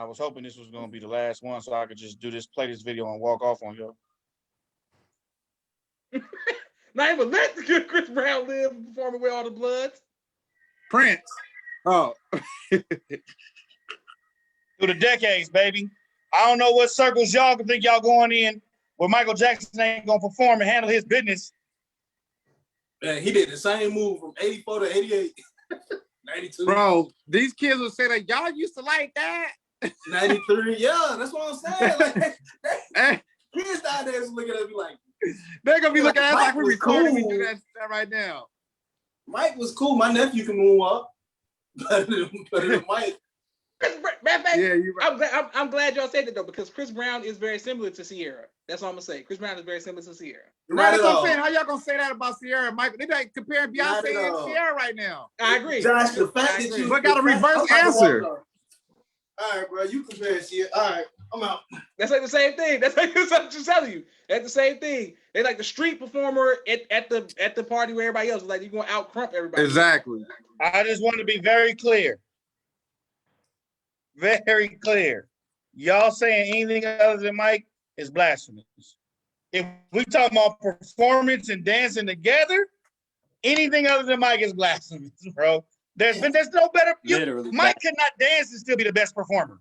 I was hoping this was gonna be the last one, so I could just play this video and walk off on y'all. Not even let Chris Brown live performing with all the Bloods. Prince. Oh. Through the decades, baby. I don't know what circles y'all can think y'all going in where Michael Jackson ain't gonna perform and handle his business. Man, he did the same move from 84 to 88. 92. Bro, these kids will say that y'all used to like that. 93, yeah, that's what I'm saying. Like, kids nowadays looking at me like they're gonna be looking at us like we recording. We do that right now. Mike was cool. My nephew can move up, but Mike. Yeah, you're right. I'm glad y'all said that though, because Chris Brown is very similar to Sierra. That's all I'm gonna say. Chris Brown is very similar to Sierra. Right, that's what I'm saying. How y'all gonna say that about Sierra, Michael? They like comparing Beyonce and Sierra right now. I agree. Josh, the fact that you got a reverse answer. All right, bro. You compare Sierra. All right, I'm out. That's like the same thing. That's like I'm just telling you. That's the same thing. They like the street performer at the party where everybody else is like, you're gonna out crump everybody. Exactly. I just want to be very clear. Very clear. Y'all saying anything other than Mike is blasphemous. If we talk about performance and dancing together, anything other than Mike is blasphemous, bro. There's no better. Mike could not dance and still be the best performer.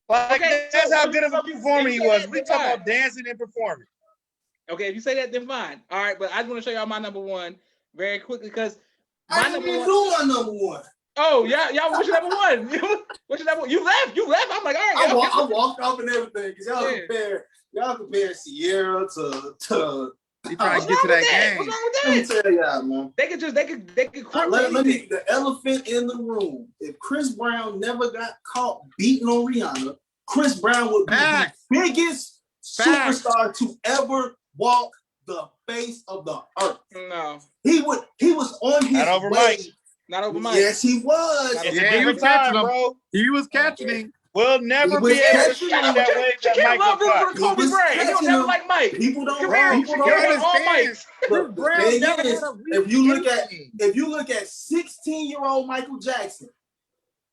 Like that's how good of a performer he was. We talk about dancing and performing. Okay, if you say that, then fine. All right, but I just want to show y'all my number one very quickly because I didn't even do my number one. Oh, y'all, what's your number one? What's your number one? You left. I'm like, all right. I walked off and everything because y'all compare Sierra to. You trying to get to that game? What's wrong with that? Let me tell y'all, man. They could let me the elephant in the room. If Chris Brown never got caught beating on Rihanna, Chris Brown would be the biggest superstar to ever walk the face of the earth. No, he was on his not over way. Mike. Not over Mike. Yes, he was. He was catching him, bro. He was catching him. We'll never be able to shoot that way. Shakira love rooting for Kobe Bryant. He don't never like Mike. People don't all Mikes. If you look at 16-year-old Michael Jackson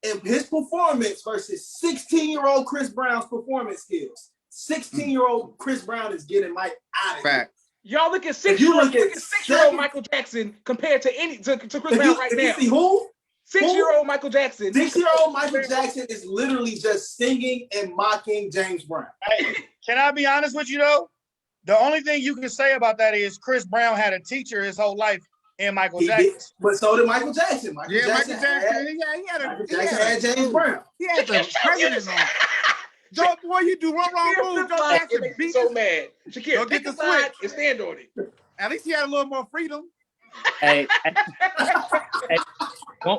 and his performance versus 16-year-old Chris Brown's performance skills, 16-year-old Chris Brown is getting Mike out of here. Y'all look at 6-year-old Michael Jackson compared to Chris Brown right now. See who? 6-year-old Michael Jackson. 6-year-old Michael Jackson is literally just singing and mocking James Brown. Hey, can I be honest with you though? The only thing you can say about that is Chris Brown had a teacher his whole life in Michael Jackson. But so did Michael Jackson. Michael Jackson had James Brown. He had the president on. Joe, boy, you do one wrong move. Joe Jackson beat so mad. Shakira, pick the side and stand on it. At least he had a little more freedom. Hey,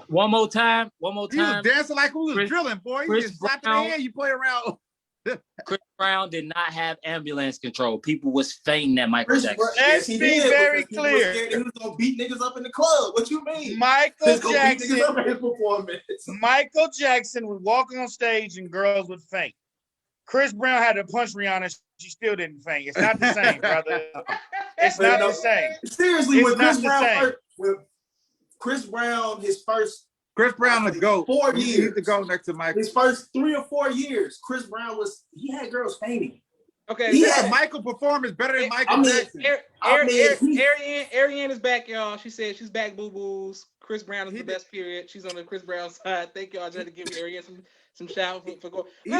one more time. He was dancing like who was drilling, boy. He just slapped in the hand. You play around. Chris Brown did not have ambulance control. People was fainting at Michael Jackson. Let's be very clear. He was gonna beat niggas up in the club. What you mean? Michael Jackson would walk on stage and girls would faint. Chris Brown had to punch Rihanna. She still didn't faint. It's not the same, brother. It's not the same. Seriously, with Chris Brown, his first. Chris Brown the GOAT. 4 years. He needs to go next to Michael. His first 3 or 4 years, Chris Brown he had girls fainting. Okay. He Yeah, had- Michael performance better than Michael I mean, Jackson. Ariane is back, y'all. She said she's back, boo boos. Chris Brown is He the did- best. Period. She's on the Chris Brown side. Thank y'all. I tried to give Ariane some shout for going. He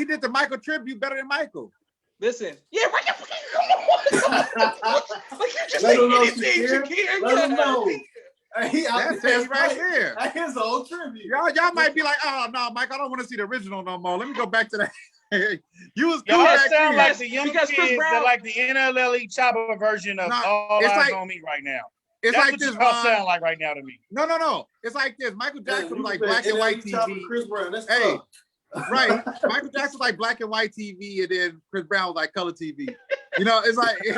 did the Michael tribute better than Michael. Listen, yeah, right. Like you just Let say him know, anything, Shakira. Shakira. Let him know. He out That's there it right there. That's his whole tribute. Y'all might be like, oh no, Mike, I don't want to see the original no more. Let me go back to that. You was cool Y'all back sound then. like the young Because Chris kids Brown- that like the NLLE chopper version of No, All it's Eyes like- on Me right now. It's That's like what this, y'all Ron. sound like right now to me. No. It's like this. Michael Jackson was like black and white TV. Chris Brown. That's Hey, tough. right. Michael Jackson was like black and white TV, and then Chris Brown was like color TV. You know, it's like Y'all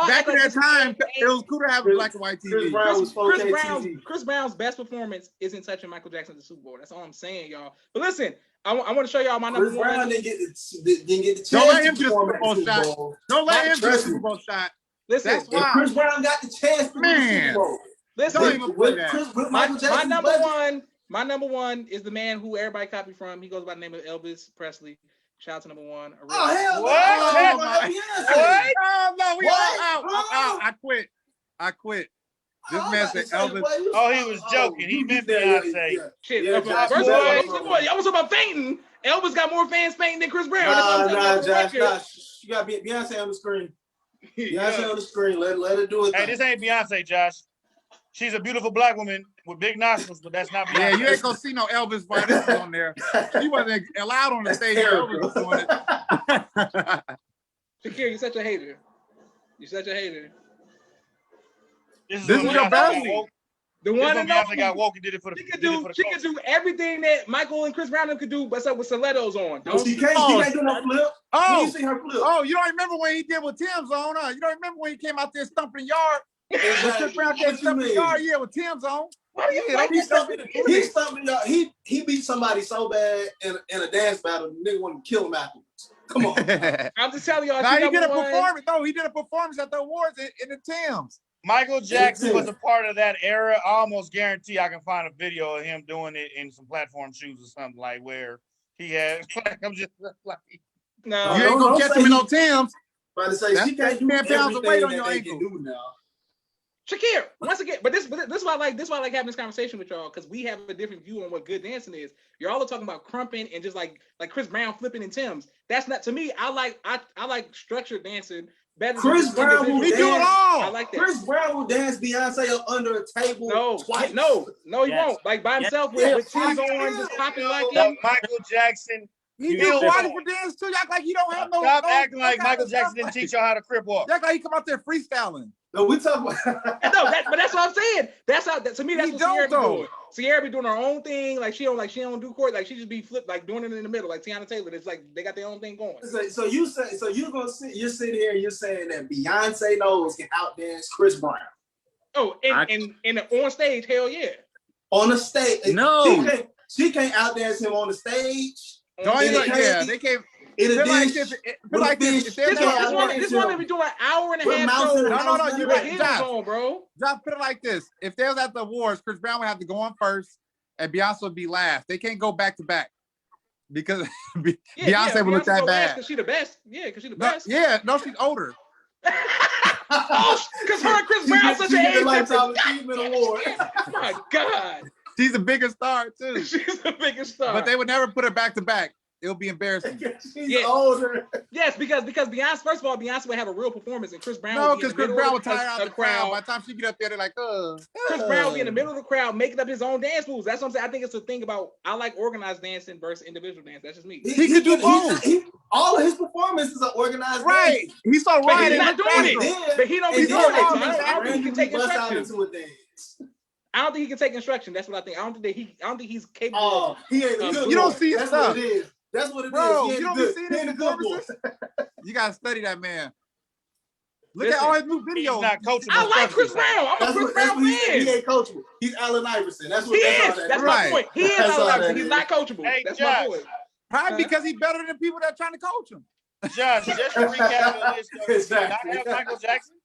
back act in like that this time, man it was cool to have a black and white Chris TV. Brown was 4K TV. Chris Brown's best performance isn't touching Michael Jackson at the Super Bowl. That's all I'm saying, y'all. But listen, I want to show y'all my number Chris Brown one. didn't get the chance Don't let him to get a perform Super at Bowl the Super shot. Bowl. Don't let him get a Trust Super me. Bowl shot. Listen, That's If why. Chris Brown got the chance to do the Man. Super Bowl. listen. Don't even play that. With My Michael Jackson's number budget. one. My number one is the man who everybody copied from. He goes by the name of Elvis Presley. Shout out to number one. Oh hell What? no! Oh, Beyonce. What? Oh no, we What? all out. I'm out. I quit. This Oh, man I said was about to say, Elvis. boy, you- Oh, he was joking. He meant Beyonce. Shit, Yeah, first Josh, of all, boy. I was talking about fainting. Elvis got more fans fainting than Chris Brown. That's what I'm telling you Nah, on the Josh, record. nah. You got Beyonce on the screen. Beyonce Yeah. on the screen. Let her do it. Hey, this ain't Beyonce, Josh. She's a beautiful black woman with big nostrils, but that's not Beyonce. Yeah, you ain't gonna see no Elvis violence on there. He wasn't allowed on the That's stage. Elvis terrible. was doing it. Shakira, you're such a hater. You're such a hater. This is when your Beyonce best? got woke. The This one when and Beyonce only. got woke and did it for the She could did it for do. the She could culture. do everything that Michael and Chris Brown could do, but with stilettos on. No, she can't. Oh, She can't do no flip. When Oh, you see her flip. oh, you don't remember when he did with Tim's on, huh? You don't remember when he came out there stumping the yard? When Chris Brown came What you stumping the mean? yard, yeah, with Tim's on. Why do you Yeah, like He that? stumped y'all. He beat somebody so bad in a dance battle, the nigga wanted to kill him afterwards. Come on. I'm just telling y'all. Nah, she he did a number one. performance. No, he did a performance at the awards in the Tim's. Michael Jackson was a part of that era. I almost guarantee I can find a video of him doing it in some platform shoes or something like where he had. I'm just like, No, You ain't don't gonna catch say him in he- no Tim's. About to say That's she can't do 10 pounds of weight on everything your that they ankle. can do now. Shakira, once again, but this is why I like having this conversation with y'all, because we have a different view on what good dancing is. Y'all are talking about crumping and just like Chris Brown flipping in Tim's. That's not, to me. I like structured dancing better. Chris than Brown individual will He do it dancing. all. I like that. Chris Brown will dance Beyonce up under a table twice. No, he Yes. won't. Like by Yes. himself Yeah, with Tim's fuck on, yeah. just popping Yo, like the him. Michael Jackson. He You do feel body me? for dance too. You act like he don't have no. Stop no- acting no like kind Michael of Jackson stuff didn't like- teach y'all how to crip walk. You act like he come out there freestyling. No, we talk about. No, but that's what I'm saying. That's how. To me, that's He what don't, Sierra be though. doing. Sierra be doing her own thing. Like she don't do court. Like she just be flipped, like doing it in the middle, like Tiana Taylor. It's like they got their own thing going. So you're sitting here and you're saying that Beyonce knows can outdance Chris Brown Oh, and on stage, hell yeah. on the stage. No. She can't outdance him on the stage. No, On you know, stage. yeah, they can't. In Feel like addition, this. Feel like this. If there's This woman be doing an hour and a We're half mousing show. the No, house you're now. right, Heels Josh. on, bro. Just put it like this: if they was at the awards, Chris Brown would have to go on first, and Beyonce would be last. They can't go back to back because Beyonce would look that bad. Because she the best. Yeah, because she the No, best. yeah, no, she's older. Oh, because her and Chris Brown such She an get the age Lifetime difference. Achievement Award. My God. She's a bigger star too. She's the biggest star. But they would never put her back to back. It would be embarrassing. She's Yeah. older. Yes, because Beyonce, first of all, Beyonce would have a real performance, and Chris Brown No, would be in because the Chris middle Brown of would tire out a the crowd. By the time she get up there, they're like, Chris Brown would be in the middle of the crowd making up his own dance moves. That's what I'm saying. I think it's a thing about, I like organized dancing versus individual dance. That's just me. He could do both. All of his performances are organized. Right. He's so But right. he's in not the doing it. classroom. But he don't be And doing then it. So all I these don't think he can take randomly bust out instruction. into a dance. I don't think he can take instruction. That's what I think. I don't think he's capable. Oh, he ain't a good You don't boy. see his That's stuff. what it is. That's what it is. Bro, He ain't you a don't good, be seeing he his ain't a good boy. performances. You gotta study that man. Look Listen, at all his new He's videos. not coachable. I like Chris Brown. I'm a That's Chris what Brown he said. He fan. ain't coachable. He's Allen Iverson. That's what He that's all is. that That's is. my Right. point. He is That's all Allen that Iverson. He's is. not coachable. Hey, That's Josh. my point. Probably Huh? because he's better than people that are trying to coach him. Josh, just to recap the list, though, did you not Exactly. have Michael Jackson?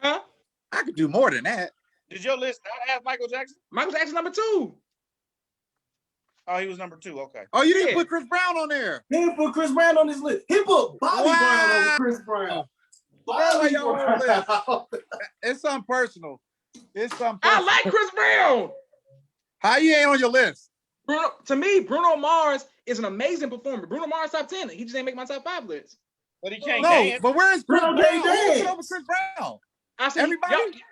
Huh? I could do more than that. Did your list not have Michael Jackson? Michael Jackson number 2. Oh, he was number 2. Okay. Oh, you didn't Yeah. put Chris Brown on there. He didn't put Chris Brown on his list. He put Bobby Wow. Brown over Chris Brown. Bobby your whole Brown. It's something personal. It's something I personal. like Chris Brown. How you ain't on your list? Bruno, to me, Bruno Mars is an amazing performer. Bruno Mars top 10. He just ain't make my top 5 list. But he can't No, dance. but where's Chris Bruno Brown? can't Who put dance. over Chris Brown? I said, Everybody?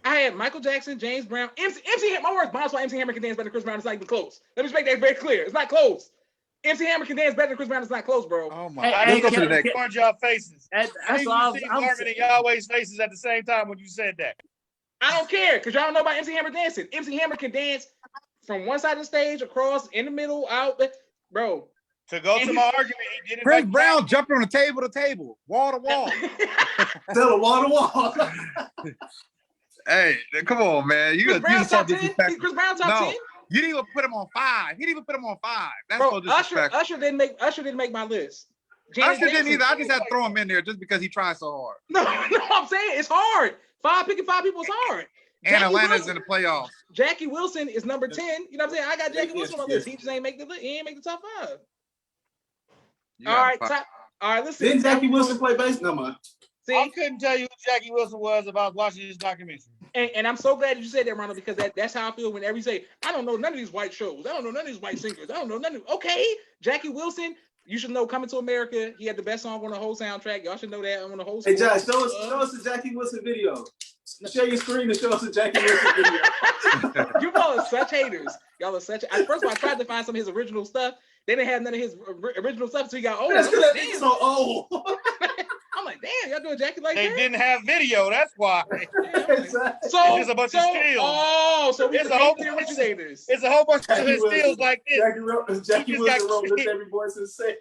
I had Michael Jackson, James Brown, MC my words. Bonds why MC Hammer can dance better than Chris Brown. It's not even close. Let me just make that very clear. It's not close. MC Hammer can dance better than Chris Brown. It's not close, bro. Oh my! Hey, I Let's need go you to the to next. record y'all faces. That's I need all you to see I'm Marvin and Yahweh's faces at the same time when you said that. I don't care because y'all don't know about MC Hammer dancing. MC Hammer can dance from one side of the stage, across, in the middle, out, bro. To go to my argument, he did it. Chris like Brown jumping on the table to table, wall to wall. Tell him wall to wall. Hey, come on, man! Chris Brown top 10. Chris Brown top No, 10. you didn't even put him on 5. He didn't even put him on 5. That's Bro, so disrespectful. Usher didn't make my list. Usher Janet didn't Jackson- either. I just had to throw him in there just because he tried so hard. No, I'm saying it's hard. Picking 5 people is hard. And Jackie Atlanta's Wilson- in the playoffs. Jackie Wilson is number 10. You know what I'm saying? I got Jackie Yes, Wilson on my yes. list. He just ain't make the list. He ain't make the top 5. You All got right, five. all right. Listen. Didn't Jackie Wilson play bass? No, man. I See, couldn't tell you who Jackie Wilson was about watching this documentary. and I'm so glad that you said that, Ronald, because that's how I feel whenever you say, I don't know none of these white shows. I don't know none of these white singers. I don't know none of. Okay, Jackie Wilson. You should know Coming to America. He had the best song on the whole soundtrack. Y'all should know that on the whole. Hey, score. Josh, show us the Jackie Wilson video. Share your screen and show us the Jackie Wilson video. You all are such haters. Y'all are such. First of all, I tried to find some of his original stuff. They didn't have none of his original stuff, so he got old. That's I'm because like, that nigga damn. so old. I'm like, damn, y'all doing Jackie like They that? didn't have video, that's why. Exactly. So It's just a bunch of stills. Oh, so we It's the a whole the bunch- originators. It's a whole bunch of Jackie his Wilson. stills like this. Jackie He just Wilson got wrote shit. Lift Every Voice and Say.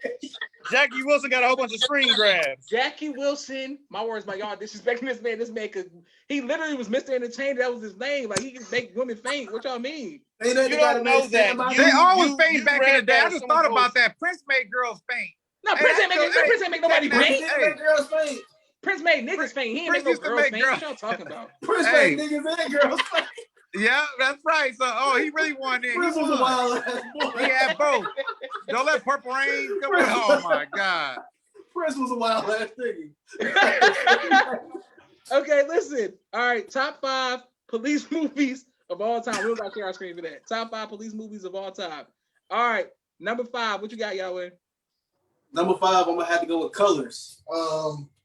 Jackie Wilson got a whole bunch of screen grabs. Jackie Wilson, my words, my y'all disrespecting this man. This man could he literally was Mr. Entertainer. That was his name. Like he can make women faint. What y'all mean? Ain't nothing You got don't to know make stand that. by You- They always you faint back in the read day. that I or just someone thought about posted. that. Prince made girls faint. No, Hey, Prince ain't make actually, Prince ain't make nobody hey, faint. Prince didn't make girls faint. Prince made niggas faint. He ain't make Prince no used to girls make faint. girls- What y'all talking about? Prince Hey. made niggas and girls faint. Yeah, that's right. So, he really won there. He Prince was a won. wild ass boy. He had both. Don't let Purple Rain come in. Oh my God. Prince was a wild ass nigga. Okay, listen. All right, top 5 police movies of all time. We don't got to share our screen for that. Top 5 police movies of all time. All right, number 5. What you got, Yahweh? Number 5, I'm gonna have to go with Colors.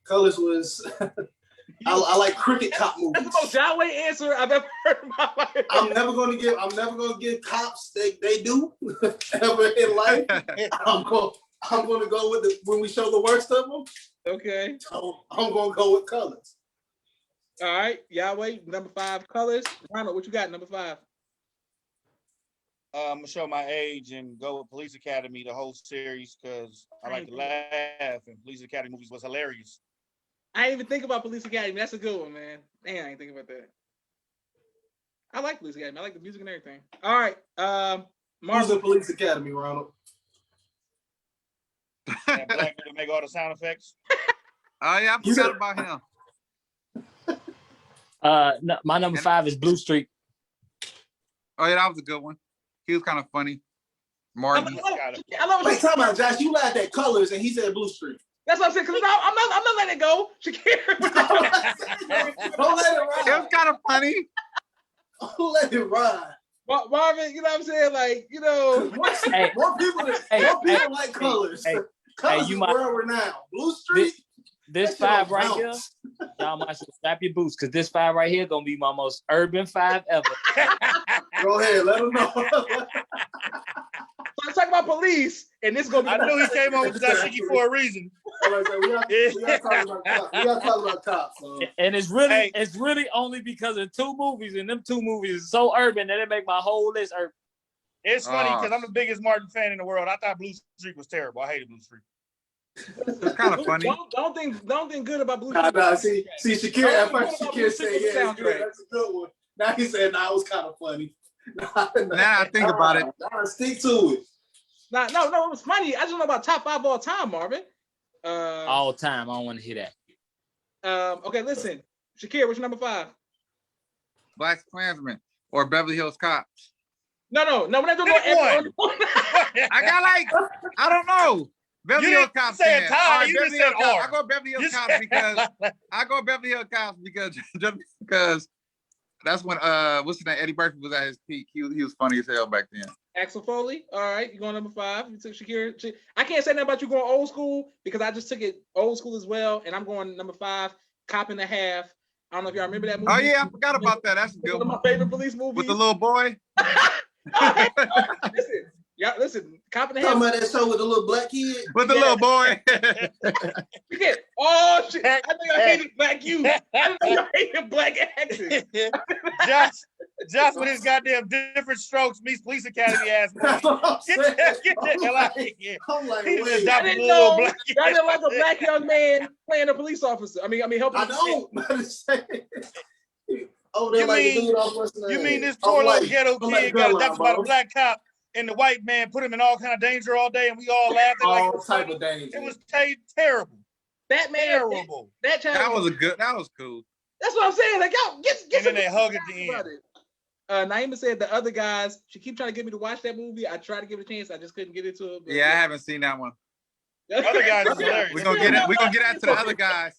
Colors was I like cricket cop That's the movies. most Yahweh answer I've ever heard in my life. I'm never gonna give cops they do ever in life. I'm gonna go with when we show the worst of them. Okay. So I'm gonna go with Colors. All right, Yahweh, number 5, Colors. Ronald, what you got, number 5? I'm gonna show my age and go with Police Academy, the whole series, because I like to laugh, and Police Academy movies was hilarious. I didn't even think about Police Academy. That's a good one, man. Damn, I ain't thinking about that. I like Police Academy. I like the music and everything. All right, Who's Marvel. in Police Academy, Ronald? That black dude to make all the sound effects. Oh yeah, I forgot about him. No, my number 5 is Blue Streak. Oh yeah, that was a good one. He was kind of funny. I Martin. love Wait, it. talk about Josh. You laughed at Colors and he said Blue Street. That's what I'm saying. Cause I'm not letting it go. Shakira. Don't let it It was ride. kind of funny. Don't let it ride. Marvin, you know what I'm saying? Like, you know. Hey, More people like Colors. hey, Colors you is might- world renowned. Blue Street. this that shit 5 don't right here, bounce. y'all might should strap your boots because this 5 right here gonna be my most urban 5 ever. Go ahead, let them know. So let's talk about police, and this is gonna be. I knew he came on with that Shiki for a reason. Like I said, we gotta talk about cops. We gotta talk about cops. So. And it's really only because of 2 movies, and them 2 movies is so urban that it make my whole list urban. It's funny because I'm the biggest Martin fan in the world. I thought Blue Street was terrible. I hated Blue Street. It's kind of funny. Don't think good about Blue. Nah, see, Shakira. At first, Don't Shakira said, think "Yeah, about it's good. That's a good one." Now he said, "Nah, it was kind of funny." Now I think about it. Nah, stick to it. No, it was funny. I just don't know about top 5 all time, Marvin. All time. I don't want to hear that. Okay, listen. Shakira, what's your number 5? Black Klansman or Beverly Hills Cops. No, we're not doing Pick no one. I got like, I don't know. Beverly You Hills didn't Cops. say a fan. tie, All right, you just Beverly said Hills Cops. R. I go Beverly Hills You Cops said- because just that's when what's his name? Eddie Murphy was at his peak. He was funny as hell back then. Axel Foley. All right, you going number 5. You took Shakira. I can't say nothing about you going old school because I just took it old school as well, and I'm going number 5, Cop and a Half. I don't know if y'all remember that movie. Oh yeah, I forgot about that. That's a good One of one. my favorite police movies. With the little boy. Listen, Cop and a Talking Half. about that show with the little black kid. With the little boy. Oh shit! I know y'all hated black youth. I know y'all hated black actors. Josh with his goddamn different strokes meets police academy ass. That's what I'm Get saying. the hell out of here. I'm like, He just wait. I adopted didn't a little know black y'all didn't like a black young man playing a police officer. I mean helping. I know. Oh, You they're like mean- the dude off what's the You name? mean this I'm poor little like- ghetto I'm like kid got Gunline, adopted by the bro. black cop and the white man put him in all kind of danger all day and we all laughed at like it All was type funny? of danger. It was terrible. That man, Terrible. that child. That was cool. That's what I'm saying. Like, yo, get And then some they hug at the about end. it. Naima said the other guys. She keep trying to get me to watch that movie. I tried to give it a chance. I just couldn't get into it. But Yeah, I haven't seen that one. The other guys is hilarious. We're gonna get into the other guys.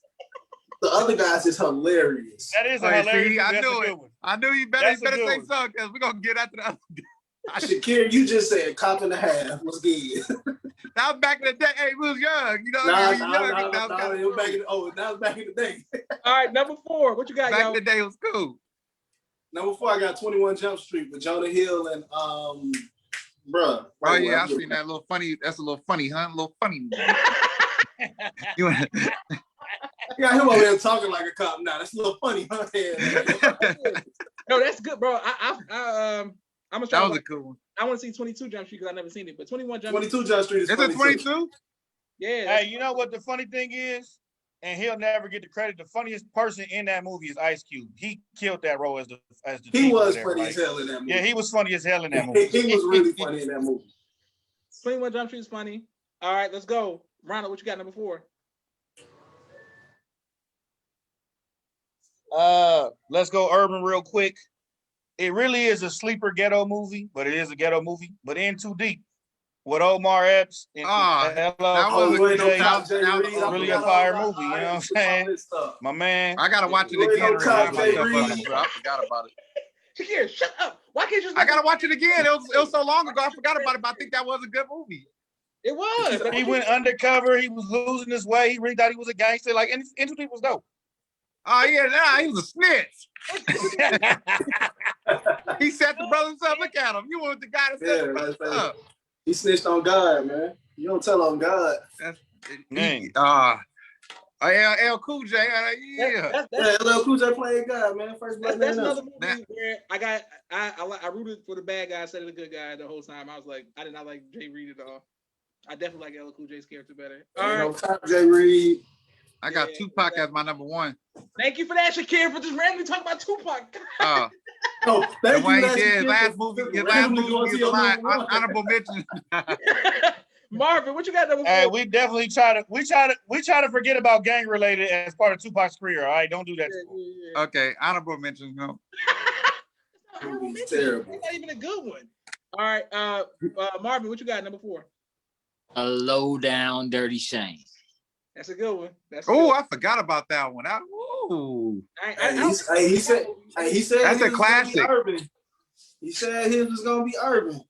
The other guys is hilarious. That is a Oh, you hilarious see, movie. I That's a knew good it. one. I knew you better That's a good say one. something because we're gonna get after the other guys. Shakira, you just said Cop and a Half was good. That was back in the day. Hey, we was young. You know, Nah, we was young. That was kinda it was back cool. in that was back in the day. All right, number 4. What you got, Back y'all? in the day, it was cool. Number 4, I got 21 Jump Street with Jonah Hill and bruh. Oh yeah, I seen that little funny. That's a little funny, huh? A little funny. You want- Yeah, him over there talking like a cop now. That's a little funny, huh? Yeah. No, that's good, bro. I'm gonna try. that was a cool one. I want to see 22 Jump Street because I never seen it, but 21 Jump Street. 22 Jump Street is Is funny it too. 22? Yeah. Hey, you know what the funny thing is? And he'll never get the credit. The funniest person in that movie is Ice Cube. He killed that role as the He chief was there, funny like- as hell in that movie. Yeah, he was funny as hell in that movie. He was really funny in that movie. 21 Jump Street is funny. All right, let's go. Ronald, what you got number 4? Let's go urban real quick. It really is a sleeper ghetto movie, but it is a ghetto movie. But In Too Deep with Omar Epps and that LL was Cool a J. good Cop. really a fire movie, you know what I'm saying? My man. I gotta watch it You ain't again. no Cop, Jay I Reed. forgot about it. Shakira, shut up. Why can't you just I gotta watch it again. It was so long ago. I forgot about it, but I think that was a good movie. It was. He went undercover. He was losing his way. He really thought he was a gangster. Like, In Too Deep was dope. Oh yeah, nah, he was a snitch. He set the brothers up. Look at him. You want the guy to set the Yeah, brothers that's up. He snitched on God, man. You don't tell on God. Man. L Cool J. Yeah. Yeah, LL Cool J playing God, man. First black That's man. another ever. movie where I rooted for the bad guy instead of the good guy the whole time. I was like, I did not like Jay Reed at all. I definitely like LL Cool J's character better. All Ain't right. no Top J Reed. I got Yeah, Tupac exactly. as my number 1. Thank you for that, Shakira, for just randomly talking about Tupac. Oh, No, the thank one you. he did his last movie. His last movie is my honorable mention. Marvin, what you got number 4? Hey, we definitely try to forget about gang related as part of Tupac's career. All right, don't do that. Okay, honorable mention. No. Movie's terrible. It's not even a good one. All right, Marvin, what you got number 4? A low down dirty shame. That's a good one. Oh, I forgot about that one. Ooh. He said That's his a was gonna be classic. urban. He said his was gonna be urban.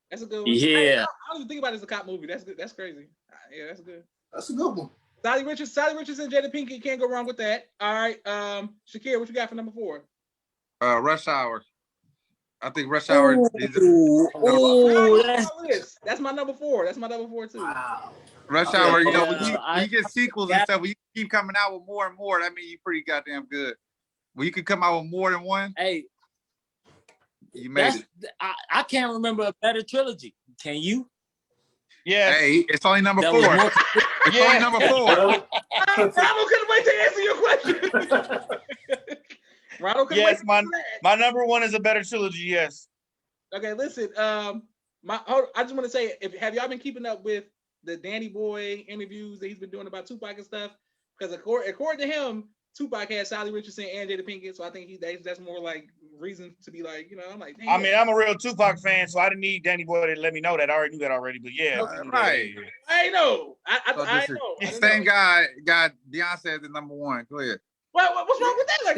That's a good one. Yeah. I don't even think about it as a cop movie. That's good. That's crazy. Yeah, that's good. That's a good one. Sally Richardson, Jada Pinkett, can't go wrong with that. All right, Shakira, what you got for number 4? Rush Hour. I think Rush Hour. Oh, That's my number 4. That's my number 4 too. Wow. Rush Hour. You know, when Yeah, you get sequels and stuff, when you keep coming out with more and more, that means you're pretty goddamn good. When you can come out with more than one, hey, you made that's it. I can't remember a better trilogy. Can you? Yeah. Hey, it's only number That 4. was more It's only number 4. Ronald couldn't wait to answer your question. Ronald couldn't Yes, wait to answer that. my number 1 is a better trilogy. Yes. Okay, listen. I just want to say, have y'all been keeping up with the Danny Boy interviews that he's been doing about Tupac and stuff? Because according to him, Tupac had Sally Richardson and Jada Pinkett, so I think that's more like reason to be like, I'm like, I mean, I'm a real Tupac fan, so I didn't need Danny Boy to let me know that. I already knew that already, but yeah. Right. I know. I So know. Same guy got Beyonce as the number one. Go ahead. What's wrong with that? Like,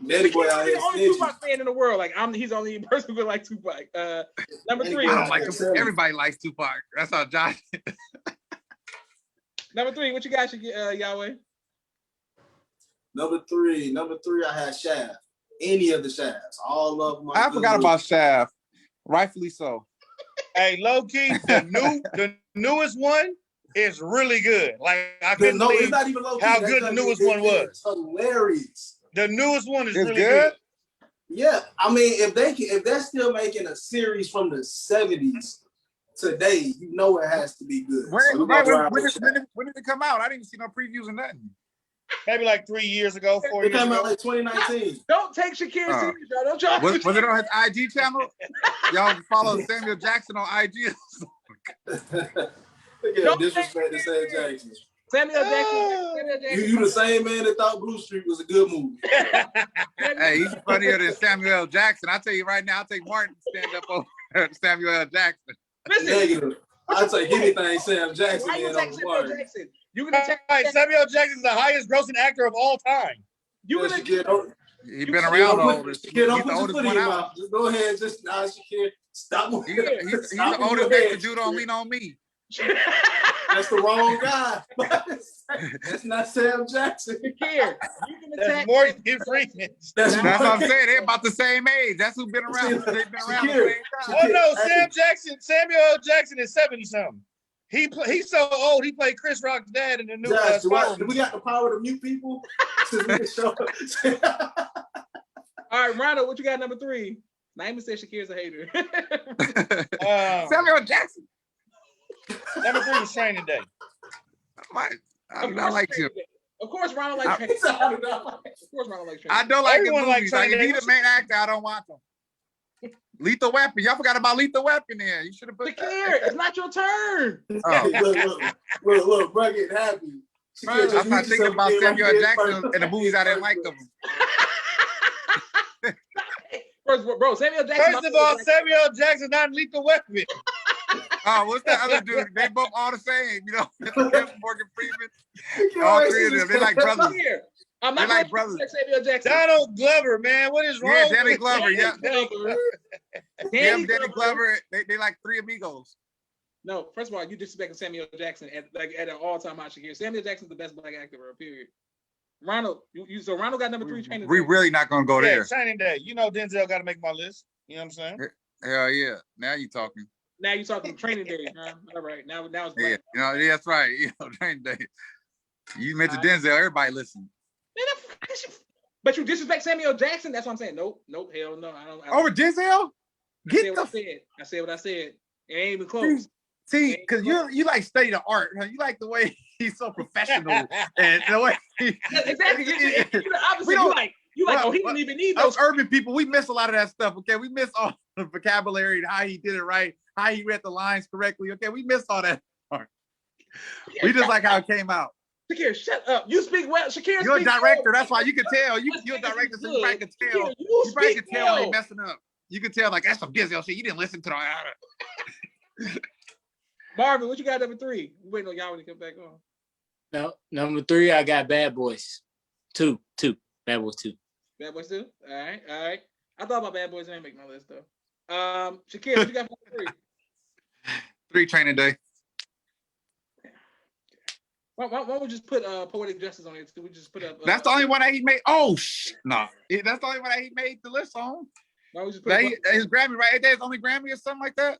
Daddy Boy out he's here the only stingy. Tupac fan in the world. Like, he's the only person who like Tupac. Number 3. I don't like him. Everybody likes Tupac. That's how Josh. Number 3. What you got, Yahweh? Number three, I had Shaft. Any of the Shafts, all of them. I forgot about Shaft. Rightfully so. Hey, low key, the newest one is really good. Like I couldn't No, it's believe not even low key. how good the newest one was. It's hilarious. The newest one is It's really good? good. Yeah, I mean, if they're still making a series from the 70s today, you know it has to be good. So When did it come out? I didn't see no previews or nothing. Maybe like 3 years ago, 4 It years came out ago. like 2019. Don't take Shakir serious, y'all. Don't try. Was it on his IG channel? Y'all follow Samuel Jackson on IG? Look at disrespect to Sam Jackson. Samuel Jackson. You the same man that thought Blue Street was a good movie. Hey, he's funnier than Samuel L. Jackson. I tell you right now, I'll take Martin to stand up over Samuel L. Jackson. Listen, Negative. I'll take anything Sam Jackson why you did attack over Samuel Martin. Jackson? You gonna attack Right, Samuel Jackson is the highest grossing actor of all time. You Yeah, gonna Shakir, don't- He's been around the oldest. Shakir, He's don't the put your oldest foot in one your out. mouth. Just go ahead. Just Shakir, stop moving. He's the oldest next to Judo. Don't lean on me. That's the wrong guy. That's not Sam Jackson. Shakir, you can That's attack. Morgan Freeman. That's what I'm saying. They're about the same age. That's who's been around. They've been around the same time. Oh no, Samuel L. Jackson is 70 something. He's so old. He played Chris Rock's dad in the new Josh, Spider-Man. do we got the power to mute people? So we can show- All right, Ronald, what you got number 3? Naima said Shakir's a hater. Samuel Jackson. Number 3 was Training Day. I like him. Of course, Ronald likes Training. He's out of that. Of course, Ronald likes Training. I don't like his Everyone movies. likes Like, if Training he's Day. the main actor, I don't watch him. Lethal Weapon. Y'all forgot about Lethal Weapon there. You should have put Shakir, it's not your turn. Oh. Look, bro, get happy. Right, I'm not thinking about Samuel Jackson and the movies I didn't like them. Bro, Samuel Jackson. First of all, Samuel L. Jackson not in Lethal Weapon. Oh, what's that other dude? They both all the same, you know. Morgan Freeman. All three of them. They like brothers. Shakir, I'm not They like gonna brothers. Samuel Jackson. Donald Glover, man, what is wrong? Yeah, Danny with Glover. Yeah, Danny Danny Glover. They like three amigos. No, first of all, you disrespecting Samuel Jackson at an all-time high Shakir. Samuel Jackson's the best black actor, period. Ronald, so Ronald got number 3 Training We Day. really not gonna go Yeah, there. Training Day. You know Denzel got to make my list. You know what I'm saying? Hell yeah. Now you talking. Now you're talking Training Day, huh? All right, now it's Yeah, black. you know, yeah, that's right. You know, Training Day. You mentioned Denzel, everybody listen. But you disrespect Samuel Jackson? That's what I'm saying. Nope, hell no. I don't. Over Denzel? Get the. I said what I said. It ain't even close. See, because you like study the art. Huh? You like the way he's so professional and the way Exactly. You're the opposite. We don't- You like, well, oh, he didn't even need Us those. urban people, we miss a lot of that stuff. Okay, we miss all the vocabulary and how he did it right, how he read the lines correctly. Okay, we miss all that part. We just like how it came out. Shakir, shut up. You speak well. Shakir, You're a speak director, well. that's why you can tell. You're a director, so you probably can tell. Shakir, You probably speak can tell when well. they messing up. You can tell like that's some Denzel shit. You didn't listen to the. Marvin, what you got number 3? We waiting on y'all to come back on. No, number 3, I got Bad Boys. 2. Bad Boys 2. Bad Boys 2? All right. I thought about Bad Boys. I didn't make my list though. Shakir, what you got for number 3? 3 Training Day. Why don't we just put Poetic Justice on it? We just put up. That's the only one that he made. Oh no, that's the only one that he made the list on. Why don't we just put His Grammy, right? His only Grammy or something like that.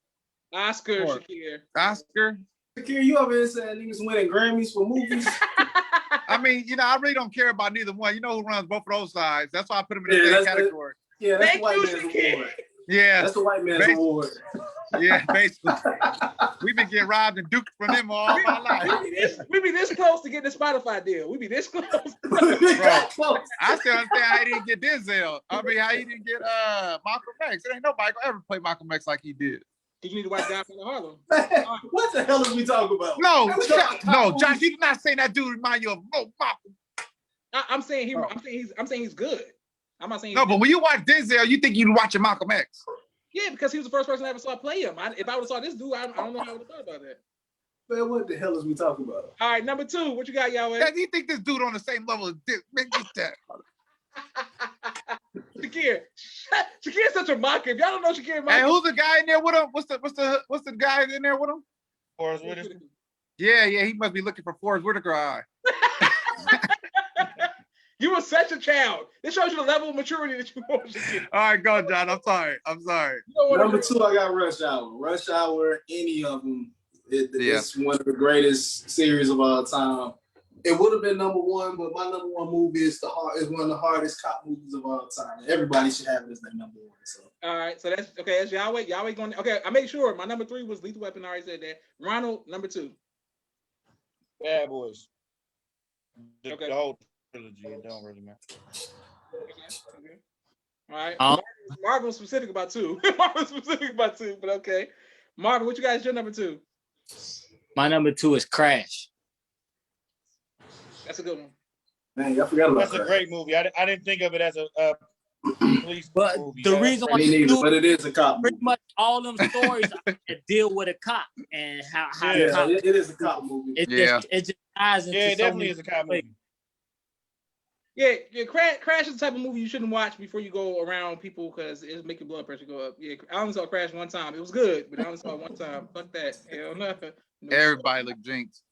Oscar, Or- Shakir. Oscar. Shakir, you over here saying niggas winning Grammys for movies? I mean, you know, I really don't care about neither one. You know who runs both of those sides. That's why I put them in the Yeah, same that's category. Yeah, that's Thank the white you, man's Shakir. award. Yeah, That's the white man's Basically. award. yeah, basically. We've been getting robbed and duked from them all my life. We be this close to getting the Spotify deal. We be this close. I still understand how he didn't get Denzel. I mean, how he didn't get Malcolm X. There ain't nobody gonna ever play Malcolm X like he did. Cause you need to watch God from the Harlem. What the hell are we talking about? No, We talking about no, movies. Josh, you did not say that dude remind you of Malcolm. I'm saying Oh. I'm saying he's good. I'm not saying No, but when you watch Denzel, you think you're watching Malcolm X. yeah, because he was the first person I ever saw play him. If I would have saw this dude, I don't know how I would have thought about that. Man, what the hell is we talking about? All right, number 2, what you got, Yahweh? Yeah, you think this dude on the same level as this? Man, get that. Shakir. Shakir's such a mocker. If y'all don't know Shakir, Hey, mocker. who's the guy in there with him? What's the guy in there with him? Forrest Whitaker. Yeah, he must be looking for Forrest Whitaker eye. You were such a child. This shows you the level of maturity that you want, Shakir. All right, go, John. I'm sorry. You don't wanna Number be- 2, I got Rush Hour. Rush Hour, any of them, Yeah. it's one of the greatest series of all time. It would have been number 1, but my number 1 movie is one of the hardest cop movies of all time. Everybody should have it as their number 1. So All right, so that's okay. That's Yahweh. Yahweh going. Okay, I made sure my number 3 was Lethal Weapon. I already said that. Ronald, number 2. Bad Boys. Okay. The whole trilogy. It don't really matter. Okay. All right. Um, Marvin was specific about 2. Marvin was specific about 2, but okay. Marvin, what you guys? Your number 2? My number 2 is Crash. That's a good one. man, I forgot about That's that. a great movie. I didn't think of it as a police But movie. the Yeah, reason why Me you neither, do but it is a cop pretty movie. much all them stories that deal with a cop and how Yeah, the cop. it is a cop movie. It Yeah. just ties into yeah, it so definitely many is a cop movie. Yeah. Crash is the type of movie you shouldn't watch before you go around people because it'll make your blood pressure go up. Yeah, I only saw Crash one time. It was good, but I only saw it one time. Fuck that. Hell no. No. Everybody look jinxed.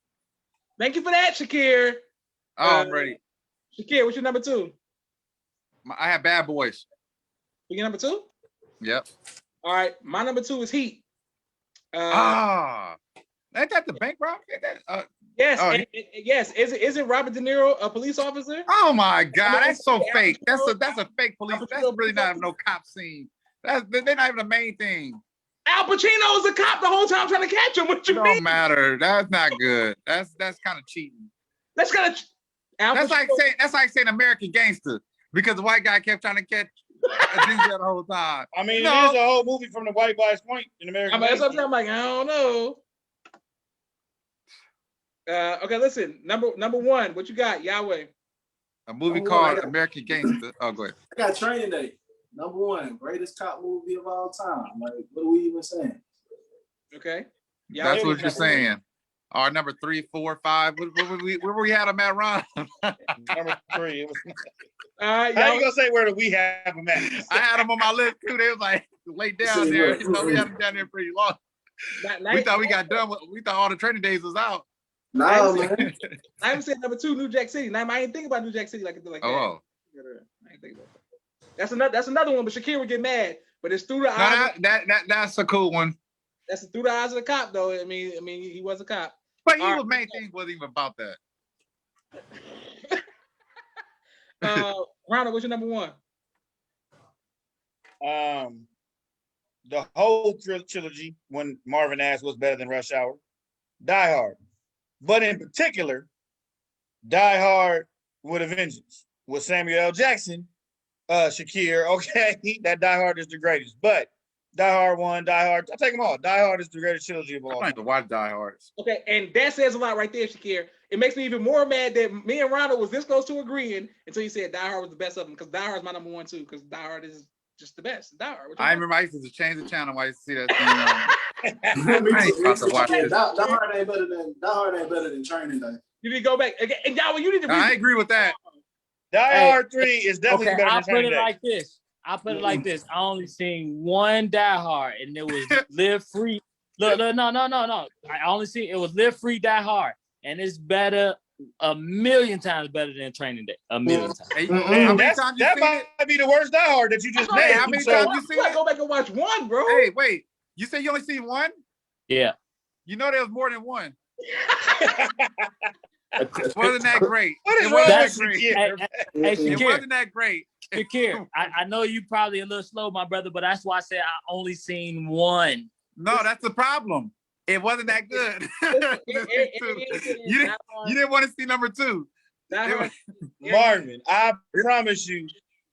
Thank you for that, Shakir. Oh, I'm ready. Shakir, what's your number 2? I have Bad Boys. Your number 2? Yep. All right, my number 2 is Heat. Ain't that the bank robbery? Yes, oh, yes. Isn't Robert De Niro a police officer? Oh my God, I mean, that's so Al fake. Pacino- That's a fake police. Al That's Pacino really not police no cop scene. They're not even the main thing. Al Pacino was a cop the whole time trying to catch him. What you It mean? don't matter. That's not good. That's kind of cheating. That's gonna. Al That's like Pacino- saying American Gangster because the white guy kept trying to catch Denzel the whole time. I mean, No. it is a whole movie from the white guy's point in American. That's what I'm Gangster. saying. I'm like, I don't know. Okay, listen. Number 1, what you got, Yahweh? A movie Oh, called I got- American Gangster. Oh, go ahead. I got Training Day. Number 1, greatest cop movie of all time. Like, what are we even saying? Okay. That's it what was you're number one. saying. Our number 3, 4, 5. Where we had him at, Ron? Number 3. It was, All right, how you Yahweh. gonna say where do we have him at? I had him on my list too. They was like, lay down See, there. look. We had him down there pretty long. We thought we got done with. We thought all the training days was out. No, man. I even said number 2, New Jack City. Now I didn't think about New Jack City like that. Oh, I didn't think about that. That's another one, but Shakir would get mad. But it's through the no, eyes. that's a cool one. That's through the eyes of the cop, though. I mean, he was a cop. But he All was right. main thing wasn't even about that. Ronald, what's your number 1? The whole trilogy. When Marvin asked what's better than Rush Hour, Die Hard, but in particular, Die Hard with a Vengeance with Samuel L. Jackson, Shakir. Okay, that Die Hard is the greatest. But Die Hard 1, Die Hard. I take them all. Die Hard is the greatest trilogy of I all don't time. even watch Die Hard. Okay, and that says a lot right there, Shakir. It makes me even more mad that me and Ronald was this close to agreeing until you said Die Hard was the best of them, because Die Hard is my number 1 too, because Die Hard is just the best. Die Hard. I remember I used to change the channel when I used to see that thing. Me I ain't too. about to watch this. Die Hard ain't better than Training Day. You need to go back. Okay, and Yahweh, you need to I agree with that. Die Hey, Hard 3 is definitely Okay, better I'll than put Training it Day. like this. I only seen one Die Hard, and it was Live Free. Look, no. I only seen it was Live Free, Die Hard, and it's better, a million times better than Training Day. A million times. Hey, Mm-mm. how many That times you seen might it? be the worst Die Hard that you just Hey, named. how many So- times you You seen gotta it? go back and watch 1, bro. Hey, wait. You said you only seen one? Yeah. You know there was more than one. Wasn't that great? What is It wrong wasn't with that great. Shakir? Hey, It Shakir, wasn't that great. Shakir, I know you probably a little slow, my brother, but that's why I said I only seen one. No, that's the problem. It wasn't that good. You didn't want to see number 2. Die Hard. Marvin, I promise you,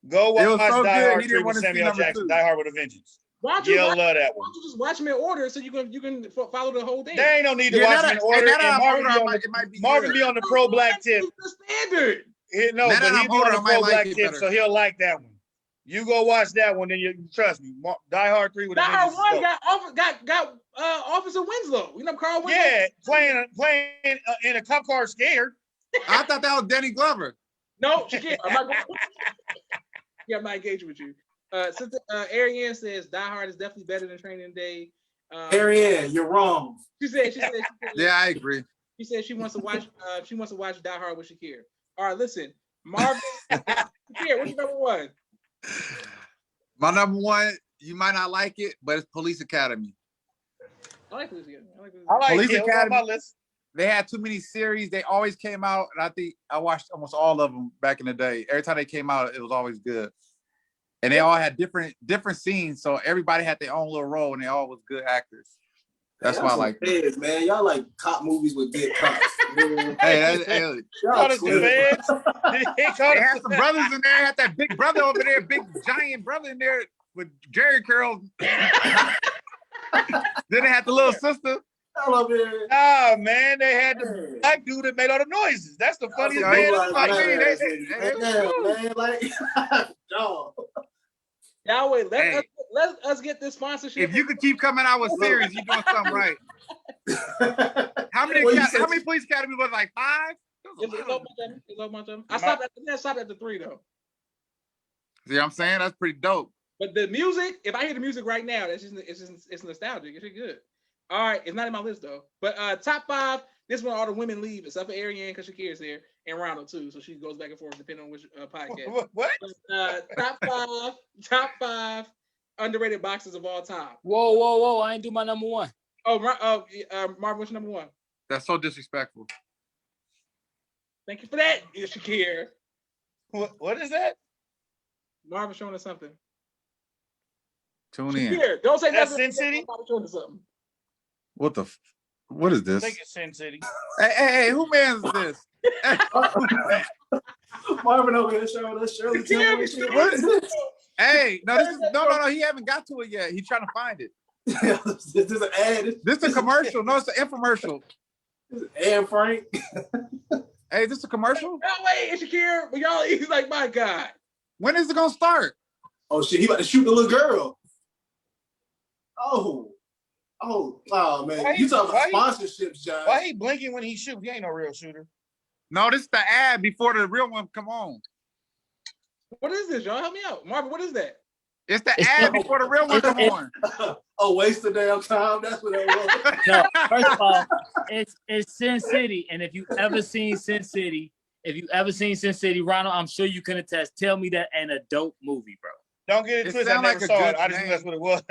go It was watch so Die good, Hard he 3 didn't with wanna see Samuel number Jackson. 2. Die Hard with a Vengeance. Why don't you You'll watch, love that why one. don't you just watch them in order so you can follow the whole thing? They ain't no need to Yeah, watch now them in that- order. now that And I'm Marvin older, be on it might be Marvin good. be on the pro black tip. The standard. No, Now but that he I'm be older, on I the might like pro-black it tip, better. so he'll like that one. You go watch that one, then you trust me. Die Hard 3 with the Die Hard ninjas is 1 dope. got Officer Winslow. You know Carl Winslow? Yeah, playing in a cop car scared. I thought that was Danny Glover. No, Shakira. I'm not going. Yeah, I'm not engaging with you. Since Ariane says Die Hard is definitely better than Training Day. Ariane, you're wrong. She said, Yeah, I agree. she said she wants to watch Die Hard with Shakira. All right, listen, Marvin. Shakira, what's your number one? My number one, you might not like it, but it's Police Academy. I like Police Academy. I like Police it. It was on Academy. my list. They had too many series. They always came out, and I think I watched almost all of them back in the day. Every time they came out, it was always good. And they all had different scenes, so everybody had their own little role, and they all was good actors. That's why I like them. Feds, man. Y'all like cop movies with good cops. Hey, Call Y'all us the twins. feds. He called they us had the some brothers in there. Had that big brother over there, big giant brother in there with Jerry curls. Then they had the little sister. Y'all up here. Nah, man, they had the black dude that made all the noises. That's the funniest Yeah, man. like, Like, man, Man, like, dog. Y'all wait. Hey. Let us get this sponsorship. If you could keep coming out with series, you're doing something right. How many Police Academy was it, like 5? It's a bunch of them. I stopped at the 3 though. See what I'm saying? That's pretty dope. But the music, if I hear the music right now, it's nostalgic. It's good. All right, it's not in my list though. But top 5. This one all the women leave except for Ariane because Shakira's here and Ronald too, so she goes back and forth depending on which podcast. what? Top 5 underrated boxers of all time. Whoa! I ain't do my number one. Oh, Marvin, what's your number one? That's so disrespectful. Thank you for that, Shakira. What is that? Marvin showing us something. Tune in. Shakira, don't say That's nothing. Sin City? Marvin showing us something. What is I this? think it's Sin City. Hey, who man's this? Marvin over here showing us Shirley Temple. What is this? Hey, no, this is no. He haven't got to it yet. He's trying to find it. This is an ad. This is a commercial. No, it's an infomercial. This is Anne Frank. Hey, this is a commercial? No, wait, it's Shakira. But y'all, he's like, my God. When is it gonna start? Oh shit, he about to shoot the little girl. Oh man. You talking about sponsorships, John. Why he blinking when he shoot? He ain't no real shooter. No, this is the ad before the real one come on. What is this, y'all? Help me out. Marvin, what is that? It's the ad before the real one come on. Oh, waste of damn time. That's what that was. No, first of all, it's Sin City, and if you ever seen Sin City, Ronald, I'm sure you can attest. Tell me that ain't a dope movie, bro. Don't get it It twisted. I sound never like a saw good it. I just knew name. that's what it was.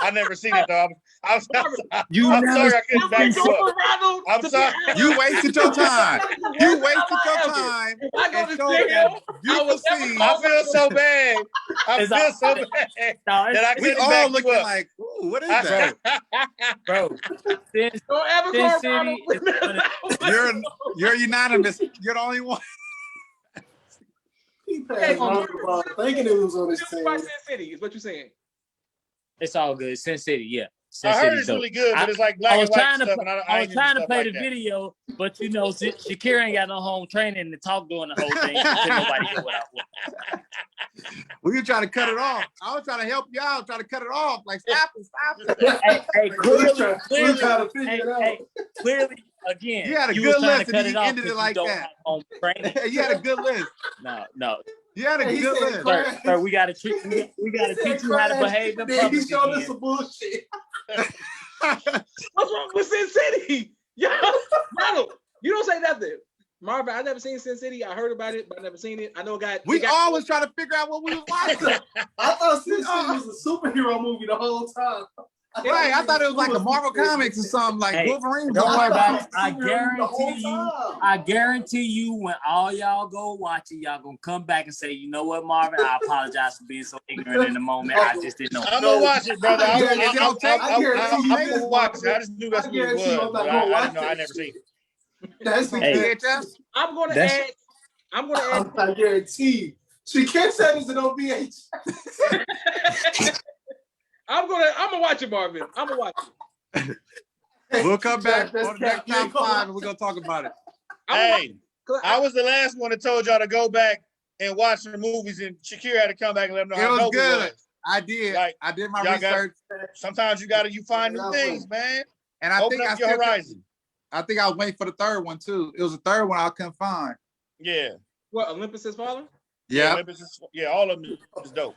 I never seen it though. I'm sorry I couldn't back you up. Ronald, I'm sorry. You wasted your time. You wasted your time. If I go and to showed jail, that I beautiful was never scene. I feel so bad. I It's feel all- so bad No, that I We couldn't all back you looking up. like, ooh, what is that? bro. Sin don't ever Sin call City Ronald. You're unanimous. You're the only one. He passed Ronald the ball, thinking it was on his Tell me about team. Sin City is what you're saying. It's all good. Sin City, yeah. Sin I heard City's it's dope. really good, but I- it's like black I and was white trying to, stuff, and I I was ain't into trying to stuff play like the that. video, but you know, Shakira ain't got no home training to talk during the whole thing. So couldn't nobody hear what I was. Well, you trying to cut it off. I was trying to help you out, trying to cut it off. Like, stop it. Hey, We're trying clearly, to figure it out. clearly, again, You had a was good trying list to cut and it you off ended it 'cause like you don't that. have home training. You had a good list. No. You had a He good said list. Sir, we gotta teach you how to behave in Then he public showed us again. some bullshit. What's wrong with Sin City? Yo, Ronald, you don't say nothing. Marvin, I never seen Sin City. I heard about it, but I never seen it. I know it got. We it got, always try to figure out what we was watching. I thought Sin City was a superhero movie the whole time. Right, I thought it was like a Marvel Comics or something, like Hey, Wolverine. don't worry about it. I I guarantee you, when all y'all go watch it, y'all gonna come back and say, you know what, Marvin, I apologize for being so ignorant in the moment. I just didn't know. I'm gonna watch it, brother. I'm guarantee gonna watch it. I just knew that's what it was, but I didn't know. I never seen it. That's Hey. I'm gonna That's- add. I'm gonna add. I guarantee. She can't say this on VH. I'm gonna watch it, Marvin. I'm gonna watch it. We'll come back That's on the next cap. top 5 and we're gonna talk about it. I'm gonna watch Hey, I was the last one that told y'all to go back and watch the movies, and Shakira had to come back and let them know It how was dope good. it was. I did. Like, I did my y'all got- research, Sometimes you find new things, man. and I Open think up your horizon. I think I was waiting for the third one too. It was the third one I couldn't find. Yeah. What, Olympus Has Fallen? Yeah, Olympus all of them is dope.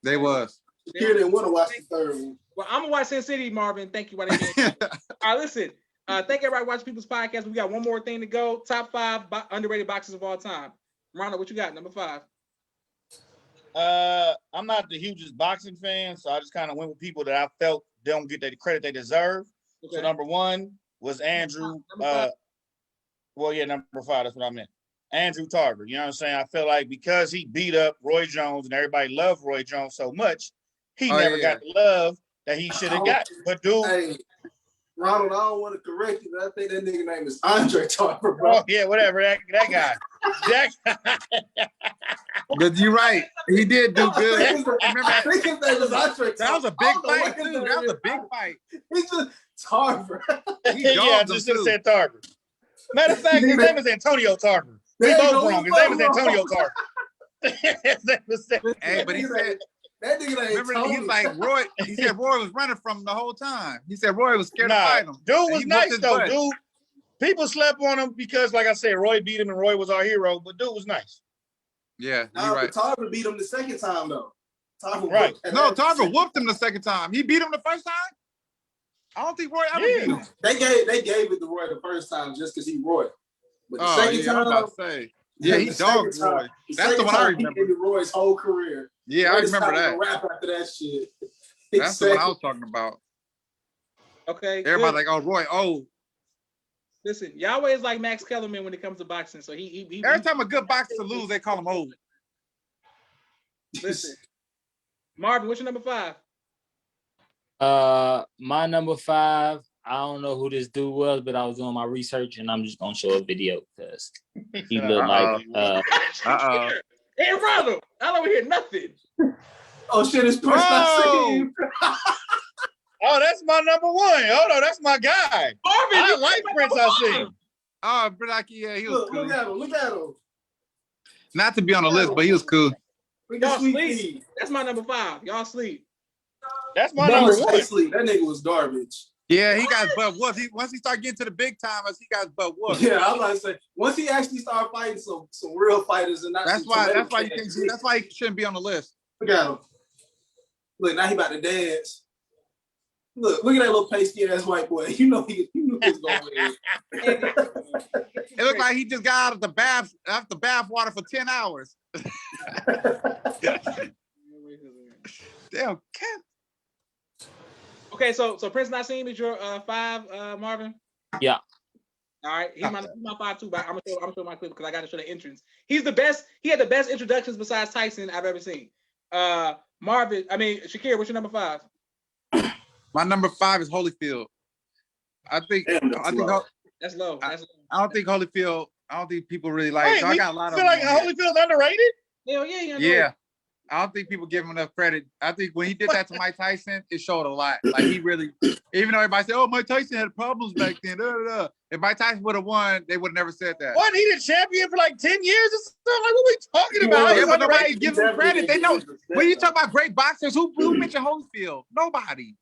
they was. Shakira didn't want to watch the third one. Well, I'm gonna watch Sin City, Marvin. Thank you. All right, listen. Thank everybody watching People's Podcast. We got one more thing to go. Top 5 underrated boxers of all time. Ronald, what you got? Number 5. I'm not the hugest boxing fan, so I just kind of went with people that I felt they don't get the credit they deserve. Okay. So number 1 was Andrew. Number 5. Number 5. That's what I meant. Andrew Tarver. You know what I'm saying? I feel like because he beat up Roy Jones and everybody loved Roy Jones so much, he never got the love that he should have got. But dude, Hey, Ronald, I don't want to correct you, but I think that nigga name is Andre Tarver, bro. oh yeah, whatever. That guy. That guy. But you're right. He did do good. I think his name is Andre Tarver. That was a big fight too. That was a big fight. He's just Tarver. Yeah, I dogged him, just should have too. said Tarver. Matter of fact, his name is Antonio Tarver. We There you both go, wrong. we His name is both Antonio wrong. Tarver. His name is- Hey, but he said, That nigga ain't remember, Tony. he was like Roy. He said Roy was running from him the whole time. He said Roy was scared to Nah, fight him. dude And was he whooped nice his though. butt. Dude, people slept on him because, like I said, Roy beat him and Roy was our hero. But dude was nice. Yeah, Nah, you're but right. Tarver beat him the second time though. Tarver Right. whooped- No, Tarver whooped him the second time. He beat him the first time. I don't think Roy ever Yeah. beat him. They gave it to Roy the first time just because he Roy. But the Oh second yeah, I was time, about to say. Yeah, he the second dogged time- Roy. the That's the second one I time he remember. ended Roy's whole career. Yeah, I Roy remember decided that. to rap after that shit. That's the one I was talking about. Okay. Everybody good. like, oh, Roy, oh. Listen, Yahweh is like Max Kellerman when it comes to boxing. So he Every time a good boxer lose, they call him old. listen. Marvin, what's your number 5? My number 5. I don't know who this dude was, but I was doing my research, and I'm just gonna show a video because he looked like Uh-oh. Hey, Ronald, I don't hear nothing. Oh shit, it's Prince Nassim. Oh, that's my number 1. Oh no, that's my guy. Marvin, I you like got Prince number Nassim. Oh, but like, yeah, he was Look, cool. look at him. Look at him. Not to be on the list, but he was cool. Look Y'all at Sweet sleep. Pea. That's my number 5. Y'all sleep. That's my Number number 1. sleep. That nigga was garbage. Yeah, he got his butt whooped. Once he started getting to the big timers, he got his butt whooped. Yeah, I was about to say once he actually started fighting some real fighters and not That's some why tomato you can't cans. see. That's why he shouldn't be on the list. Look at him. Look, now he about to dance. Look at that little pasty ass white boy. You knew he was going win. It looked like he just got out of the bath water for 10 hours. Damn, cat. Okay, so Prince Nassim is your 5, Marvin? Yeah. All right, he's my 5 too, but I'm gonna show my clip because I gotta show the entrance. He's the best, he had the best introductions besides Tyson I've ever seen. Shakir, what's your number 5? My number 5 is Holyfield. I think low. That's low. That's low. I don't think Holyfield. I don't think people really like. Wait, So I got a lot of. feel like them on here. Holyfield's underrated? Hell yeah, you know. Yeah, I don't think people give him enough credit. I think when he did that to Mike Tyson, it showed a lot. Like he really, even though everybody said, "Oh, Mike Tyson had problems back then," if Mike Tyson would have won, they would have never said that. Wasn't he the champion for like 10 years or something? Like, what are we talking about? Yeah, He's but nobody underrated. gives him credit. They know when you talk about great boxers, who mentioned Holyfield? Nobody.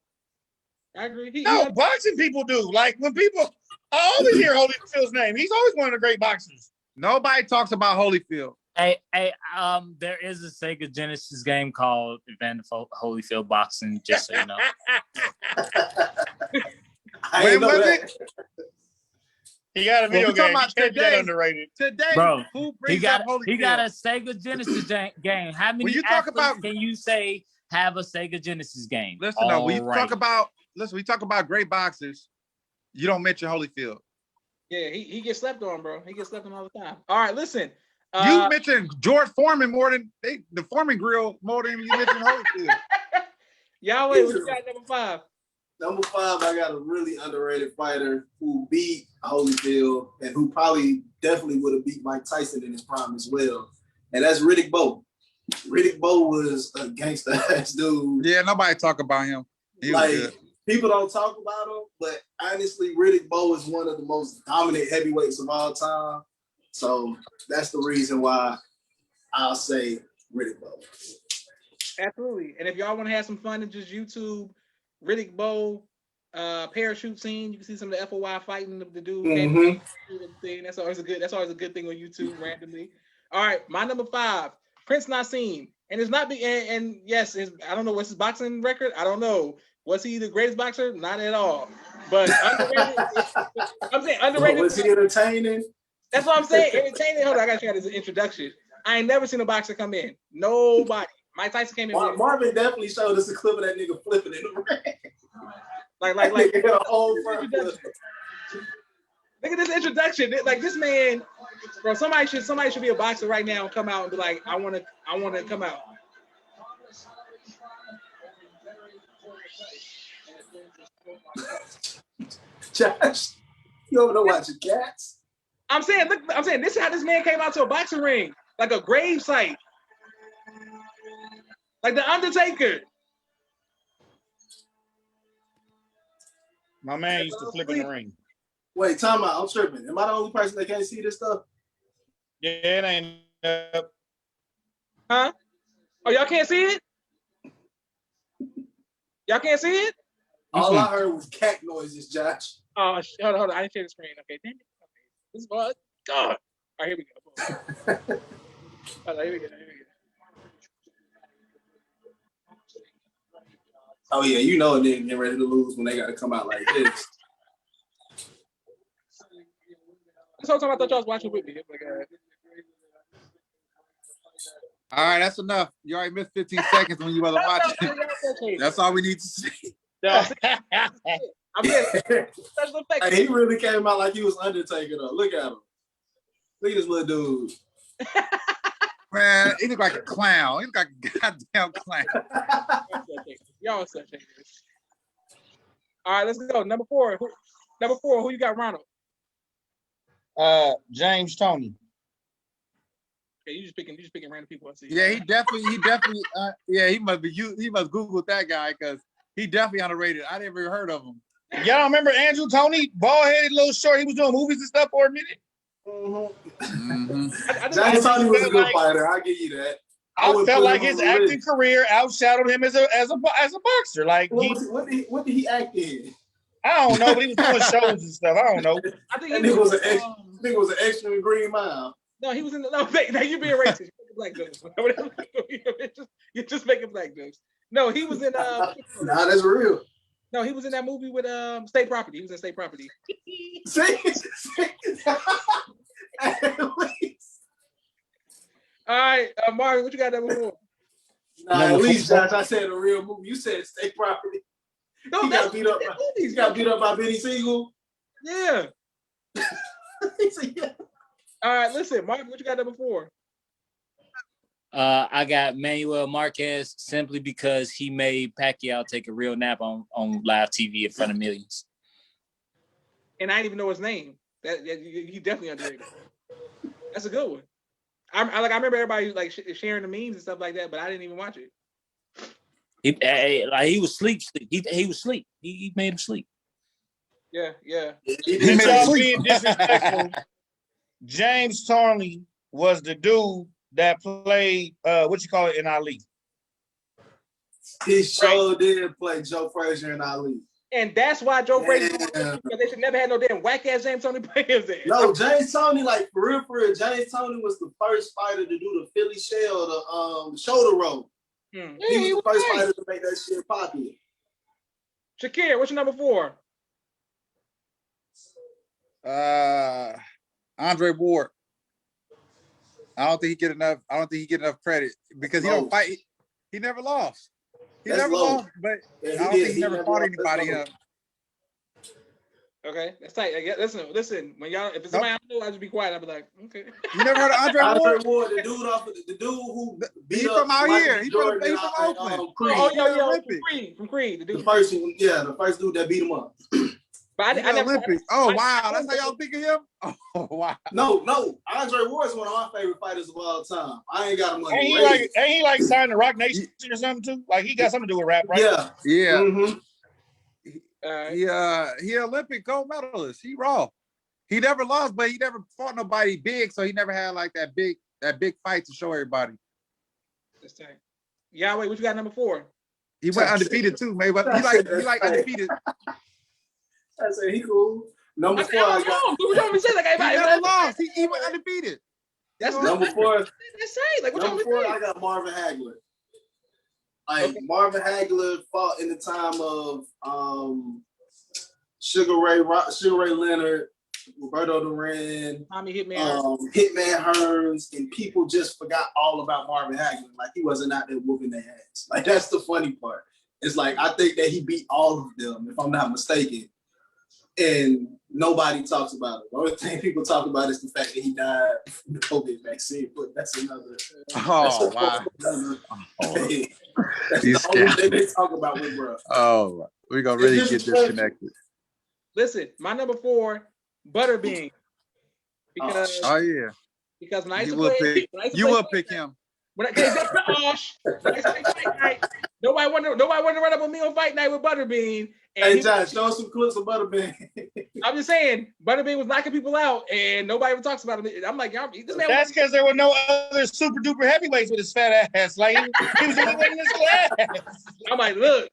I agree. No, boxing people do. Like when people, I always hear Holyfield's name. He's always one of the great boxers. Nobody talks about Holyfield. Hey, there is a Sega Genesis game called Evander Holyfield Boxing, just so you know. I When ain't know was that. it? He got a video we're talking game. He about can't be that today. underrated. Today, Bro, who He brings got up Holyfield? he got a Sega Genesis game. How many When you talk athletes about- can you say have a Sega Genesis game? Listen, though, when you Alright. talk about great boxers, you don't mention Holyfield. Yeah, he gets slept on, bro. He gets slept on all the time. All right, listen. You mentioned George Foreman more than the Foreman grill more than you mentioned Holyfield. Yahweh, what you got number 5? Number 5, I got a really underrated fighter who beat Holyfield and who definitely would have beat Mike Tyson in his prime as well. And that's Riddick Bowe. Riddick Bowe was a gangster ass dude. Yeah, nobody talk about him. He was Like, good. people don't talk about him, but honestly, Riddick Bowe is one of the most dominant heavyweights of all time. So that's the reason why I'll say Riddick Bowe. Absolutely. And if y'all want to have some fun and just YouTube Riddick Bowe parachute scene, you can see some of the FOI fighting the dude. Mm-hmm. That's always a good thing on YouTube randomly. All right, my number 5, Prince Nassim. And it's not big, and yes, I don't know what's his boxing record. I don't know. Was he the greatest boxer? Not at all. But underrated. I'm saying underrated. Was he entertaining? That's what I'm saying. Entertaining. Hold on, I gotta try this introduction. I ain't never seen a boxer come in. Nobody. Mike Tyson came in. Marvin definitely showed us a clip of that nigga flipping in the ring. Like a whole front flip. Look at this introduction. Like this man, bro. Somebody should be a boxer right now and come out and be like, I want to come out. Josh, you over there watching Cats? I'm saying this is how this man came out to a boxing ring, like a grave site, like the Undertaker. My man used to flip in the ring. Wait, time out. I'm tripping. Am I the only person that can't see this stuff? Yeah, it ain't. Huh? Oh, y'all can't see it? Y'all can't see it? All I heard was cat noises, Josh. Oh, hold on. I didn't share the screen. Okay, damn it. Okay. This is what? God. All right, here we go. All right, here we go. Oh yeah, you know they get ready to lose when they got to come out like this. This whole time I thought y'all was watching with me. All right, that's enough. You already missed 15 seconds when you wasn't watching. That's all we need to see. I'm saying special effects. Hey, he really came out like he was Undertaker though. Look at him. Look at this little dude. Man, he look like a clown. He look like a goddamn clown. Y'all such haters. All right, let's go. Number 4. Who you got, Ronald? James Toney. Okay, you just picking random people. I see. Yeah, he definitely. Yeah, he must Google that guy because he definitely underrated. I never heard of him. Y'all remember Andrew Toney, bald-headed, little short? He was doing movies and stuff for a minute. James Toney was a good fighter. I'll give you that. I felt like his acting career outshadowed him as a boxer. Like what did he act in? I don't know, but he was doing shows and stuff. I don't know. I think he was an extra in Green Mile. No, he was in the no. You're being racist. Black jokes. You're just making black jokes. No, he was in. Nah, that's real. No, he was in that movie with State Property. He was in State Property. All right, Mario, what you got that before? Nah, at least Josh, I said a real movie. You said State Property. No, he got beat up by Benny Siegel. Yeah. All right, listen, Mark, what you got there before? I got Manuel Marquez simply because he made Pacquiao take a real nap on live TV in front of millions. And I didn't even know his name. He definitely underrated. That's a good one. I remember everybody like sharing the memes and stuff like that, but I didn't even watch it. He was sleep. He was sleep. He made him sleep. Yeah. He made him sleep. Disrespectful. James Toney was the dude that played in Ali. He sure did play Joe Frazier in Ali. And that's why Joe Frazier, because they should never have no damn whack ass James Toney play his ass. No, James Toney, like for real, James Toney was the first fighter to do the Philly shell, the shoulder roll. He was the first fighter to make that shit popular. Shakir, what's your number 4? Andre Ward. I don't think he get enough credit because he don't fight. He never lost. He never lost, but I don't think he never fought anybody. Okay, that's tight. Listen. When y'all, if it's somebody I don't know, I'll just be quiet. I'll be like, okay. You never heard of Andre Ward? Andre Ward, the dude who beat up from out here. He's from Oakland. From Creed. The first one, the first dude that beat him up. But I never. Olympic. Oh wow, that's how y'all think of him? Oh wow. No, Andre Ward is one of my favorite fighters of all time. I ain't got him on. Ain't he like signed to Rock Nation or something too? Like he got something to do with rap, right? Yeah. Mm-hmm. He Olympic gold medalist. He raw. He never lost, but he never fought nobody big, so he never had like that big fight to show everybody. That's tight. Yahweh, what you got number 4? He went undefeated too, Mayweather. He like undefeated. I said he cool. Number 4, I got. What you want me to say? Like, He never lost. He went undefeated. That's Number 4. That's right. Like, what you Number want me 4, to say? I got Marvin Hagler. Like Marvin Hagler fought in the time of Sugar Ray Leonard, Roberto Duran, Tommy Hitman, Hitman Hearns, and people just forgot all about Marvin Hagler. Like he wasn't out there whooping their ass. Like that's the funny part. It's like I think that he beat all of them, if I'm not mistaken. And nobody talks about it. The only thing people talk about is the fact that he died from the COVID vaccine, but that's another. Oh, wow. That's the only thing they talk about with bro. Oh, we're going to really get disconnected. Listen, my number 4, Butterbean. Because because when I used to play, you will pick him. When I fight night, nobody wanted to run up on me on fight night with Butterbean. Hey Josh, show us some clips of Butterbean. I'm just saying, Butterbean was knocking people out, and nobody ever talks about him. I'm like, this man. That's because there were no other super duper heavyweights with his fat ass. Like he was the only one in his class. I'm like, look.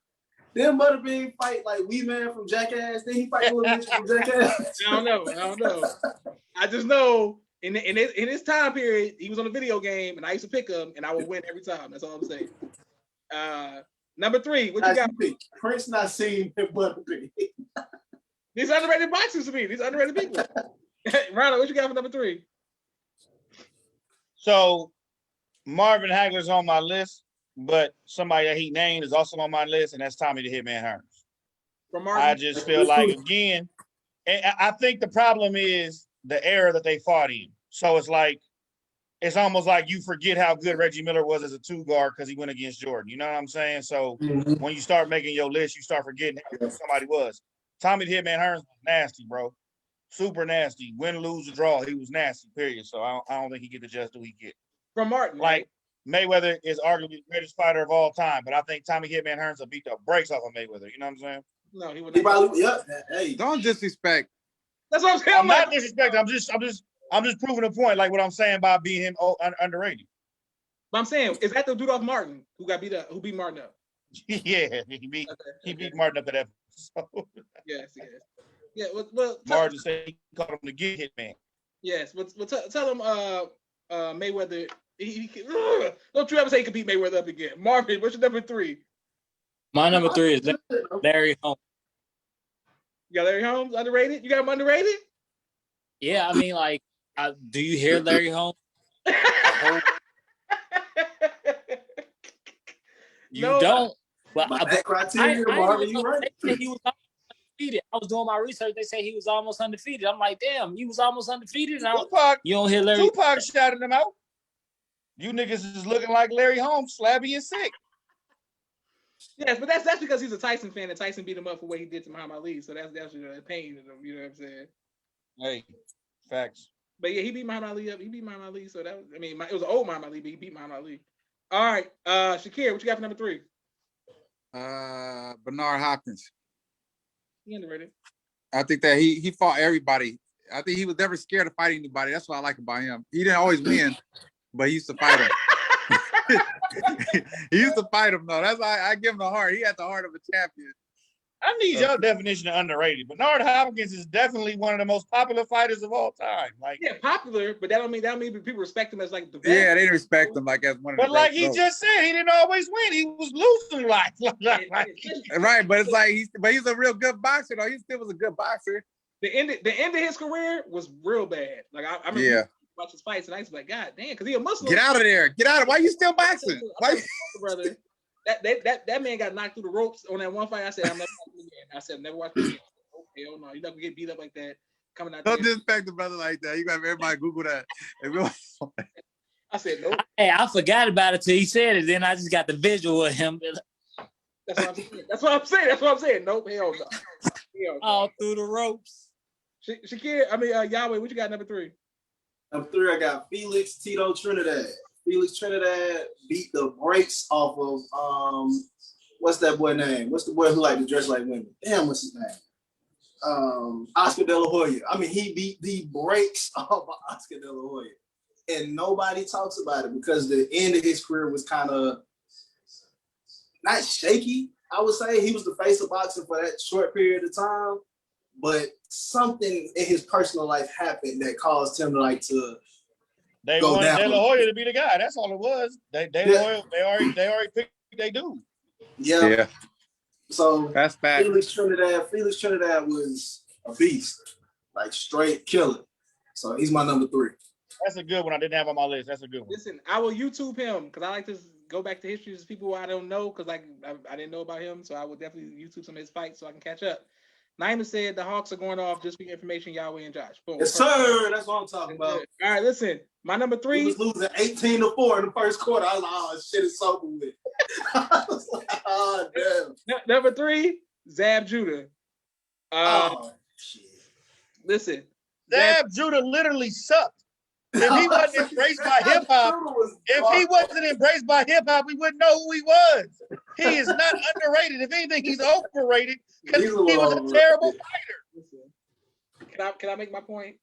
Then Butterbean fight like Wee Man from Jackass. Then he fight Little Mitch from Jackass. I don't know. I just know in his time period, he was on a video game, and I used to pick him, and I would win every time. That's all I'm saying. Number 3, what you got? Prince not seen Butterbean. These underrated boxers to me. These underrated people. Ronald, what you got for number 3? So Marvin Hagler's on my list, but somebody that he named is also on my list, and that's Tommy the Hitman Hearns. I just feel like, again, and I think the problem is the era that they fought in. So it's like, it's almost like you forget how good Reggie Miller was as a 2 guard because he went against Jordan. You know what I'm saying? So when you start making your list, you start forgetting who somebody was. Tommy the Hitman Hearns was nasty, bro. Super nasty. Win, lose, or draw, he was nasty, period. So I don't think he get the just due he get. From Martin. Like, Mayweather is arguably the greatest fighter of all time, but I think Tommy Hitman Hearns will beat the brakes off of Mayweather. You know what I'm saying? No, he would He not. probably, hey. Don't disrespect. That's what I'm saying. I'm not disrespecting. I'm just proving a point, like what I'm saying by being him underrated. But I'm saying, is that the dude off Martin who got beat up? Who beat Martin up? Yeah, he beat Martin up that episode. Yes. Yeah. Well, Martin said he called him the Get Hit Man. Yes. Well, tell him Mayweather. Don't you ever say he can beat Mayweather up again. Marvin, what's your number 3? My number 3 is Larry Holmes. You got Larry Holmes underrated? You got him underrated? Yeah, I mean, like, do you hear Larry Holmes? You don't. But that criteria, Marvin, you right. He was undefeated. I was doing my research. They say he was almost undefeated. I'm like, damn, he was almost undefeated. You don't hear Larry. Tupac shouted him out. You niggas is looking like Larry Holmes, slabby and sick. Yes, but that's because he's a Tyson fan, and Tyson beat him up for what he did to Muhammad Ali. So that's pain to them. You know what I'm saying? Hey, facts. But yeah, he beat Muhammad Ali up. So that was, it was an old Muhammad Ali, but he beat Muhammad Ali. All right, Shakir, what you got for number 3? Bernard Hopkins. He underrated. I think that he fought everybody. I think he was never scared to fight anybody. That's what I like about him. He didn't always win, but he used to fight him. He used to fight him though. That's why I give him the heart. He had the heart of a champion. I need your definition of underrated. Bernard Hopkins is definitely one of the most popular fighters of all time. Like, yeah, popular, but that don't mean people respect him as like the best. Yeah, they didn't respect him like as one of the but like he just said, he didn't always win. He was losing a lot. Right, but it's like he's a real good boxer though. He still was a good boxer. The end of his career was real bad. Like I remember watch his fights and I was like, God damn, because he a Muslim. Get out of there. Get out of. Why you still boxing? Why? Brother. That man got knocked through the ropes on that one fight. I said, I'm never watching again. I said, never watch again. Oh, hell no, you're not gonna get beat up like that. Coming out. Don't disrespect the brother like that. You got everybody Google that. I said, nope. Hey, I forgot about it till he said it. Then I just got the visual of him. That's what I'm saying. Nope, hell no. All through the ropes. Shakir, Yahweh, what you got number 3? Number 3, I got Felix Tito Trinidad. Felix Trinidad beat the brakes off of what's that boy name? What's the boy who like to dress like women? Damn, what's his name? Oscar De La Hoya. I mean, he beat the brakes off of Oscar De La Hoya. And nobody talks about it because the end of his career was kind of not shaky, I would say. He was the face of boxing for that short period of time, but something in his personal life happened that caused him to They go wanted down. De La Hoya to be the guy. That's all it was. They already picked they do. Yeah. So That's bad. Felix Trinidad was a beast, like straight killer. So he's my number 3. That's a good one. I didn't have on my list. That's a good one. Listen, I will YouTube him because I like to go back to history of people I don't know because I didn't know about him. So I will definitely YouTube some of his fights so I can catch up. Naima said the Hawks are going off just for your information, Yahweh and Josh. Boom. Yes, sir. That's what I'm talking about. All right, listen. My number 3. He was losing 18-4 in the first quarter. I was like, oh, shit is over with. I was like, oh, damn. Number 3, Zab Judah. Oh, shit. Listen. Zab Judah literally sucked. If he wasn't embraced by hip hop, we wouldn't know who he was. He is not underrated. If anything, he's overrated because he was a terrible fighter. Listen, can I make my point?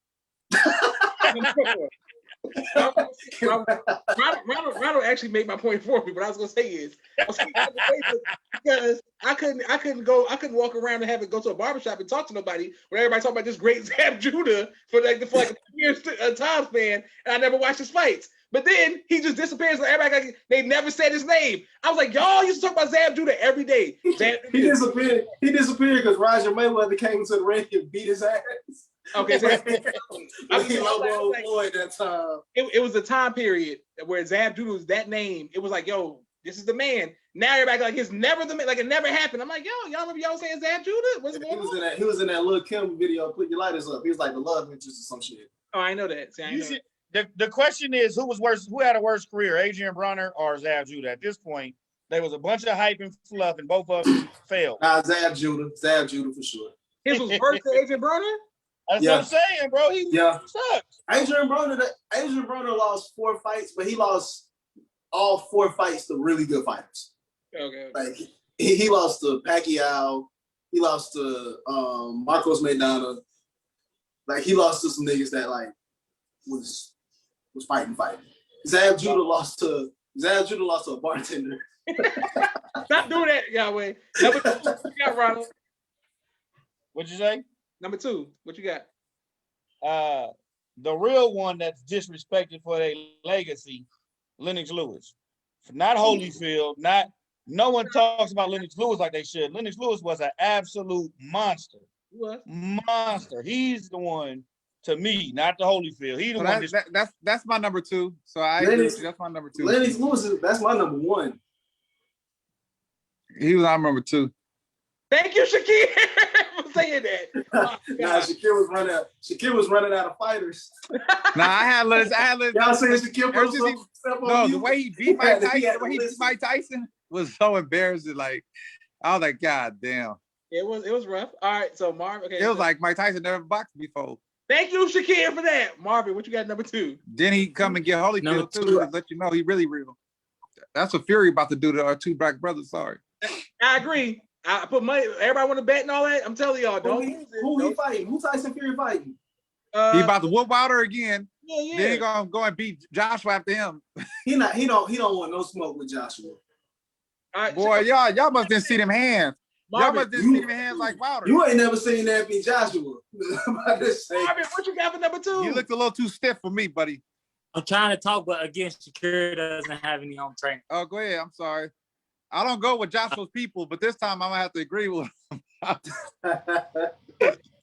Ronald actually made my point for me. What I was gonna say is, because I couldn't walk around and have it go to a barbershop and talk to nobody when everybody talking about this great Zab Judah for like a years time span, and I never watched his fights. But then he just disappears. Like everybody, they never said his name. I was like, y'all used to talk about Zab Judah every day. He disappeared. He disappeared because Roger Mayweather came to the ring and beat his ass. Okay, so that time. It was a time period where Zab Judah was that name. It was like, yo, this is the man. Now everybody like it's never the man, like it never happened. I'm like, yo, y'all remember y'all saying Zab Judah? What's going on? He was in that Lil' Kim video, Put Your Lighters Up. He was like the love interest or some shit. Oh, I know that. See, The question is, who was worse? Who had a worse career, Adrian Bronner or Zab Judah? At this point, there was a bunch of hype and fluff, and both of them failed. Zab Judah for sure. His was worse than Adrian Bronner? That's what I'm saying, bro. He sucks. Adrian Bronner lost 4 fights, but he lost all 4 fights to really good fighters. Okay. Like he lost to Pacquiao, he lost to Marcos Maidana. Like he lost to some niggas that like was fighting. Zab Judah lost to a bartender. Stop doing that, Yahweh. Number 2, what you got, Ronald? What'd you say? Number 2, what you got? The real one that's disrespected for their legacy, Lennox Lewis. Not Holyfield, no one talks about Lennox Lewis like they should. Lennox Lewis was an absolute monster. What? Monster. He's the one, to me, not the Holyfield. He's the one. That's my number 2. So I agree with you. That's my number 2. Lennox Lewis that's my number 1. He was our number 2. Thank you, Shakir, for saying that. Oh, Shakir was running out of fighters. I had Y'all saying Shakir the way he beat Mike Tyson was so embarrassing. Like, I was like, God damn. It was rough. All right, so Marvin. Okay, it was like Mike Tyson never boxed before. Thank you, Shakir, for that. Marvin, what you got number 2? Then he come and get Holyfield too to let you know he really real. That's what Fury about to do to our 2 black brothers. Sorry. I agree. I put money. Everybody want to bet and all that. I'm telling y'all, don't. Who he fighting? Who Tyson Fury fighting? He about to whoop Wilder again. Yeah. Then he gonna go and beat Joshua after him. He don't want no smoke with Joshua. Right, boy, y'all must didn't see them hands. Marvin, y'all must didn't see them hands like Wilder. You ain't never seen that beat Joshua. Marvin, what you got for number 2? You looked a little too stiff for me, buddy. I'm trying to talk, but again, Shakira doesn't have any home training. Oh, go ahead. I'm sorry. I don't go with Joshua's people, but this time I'm gonna have to agree with him.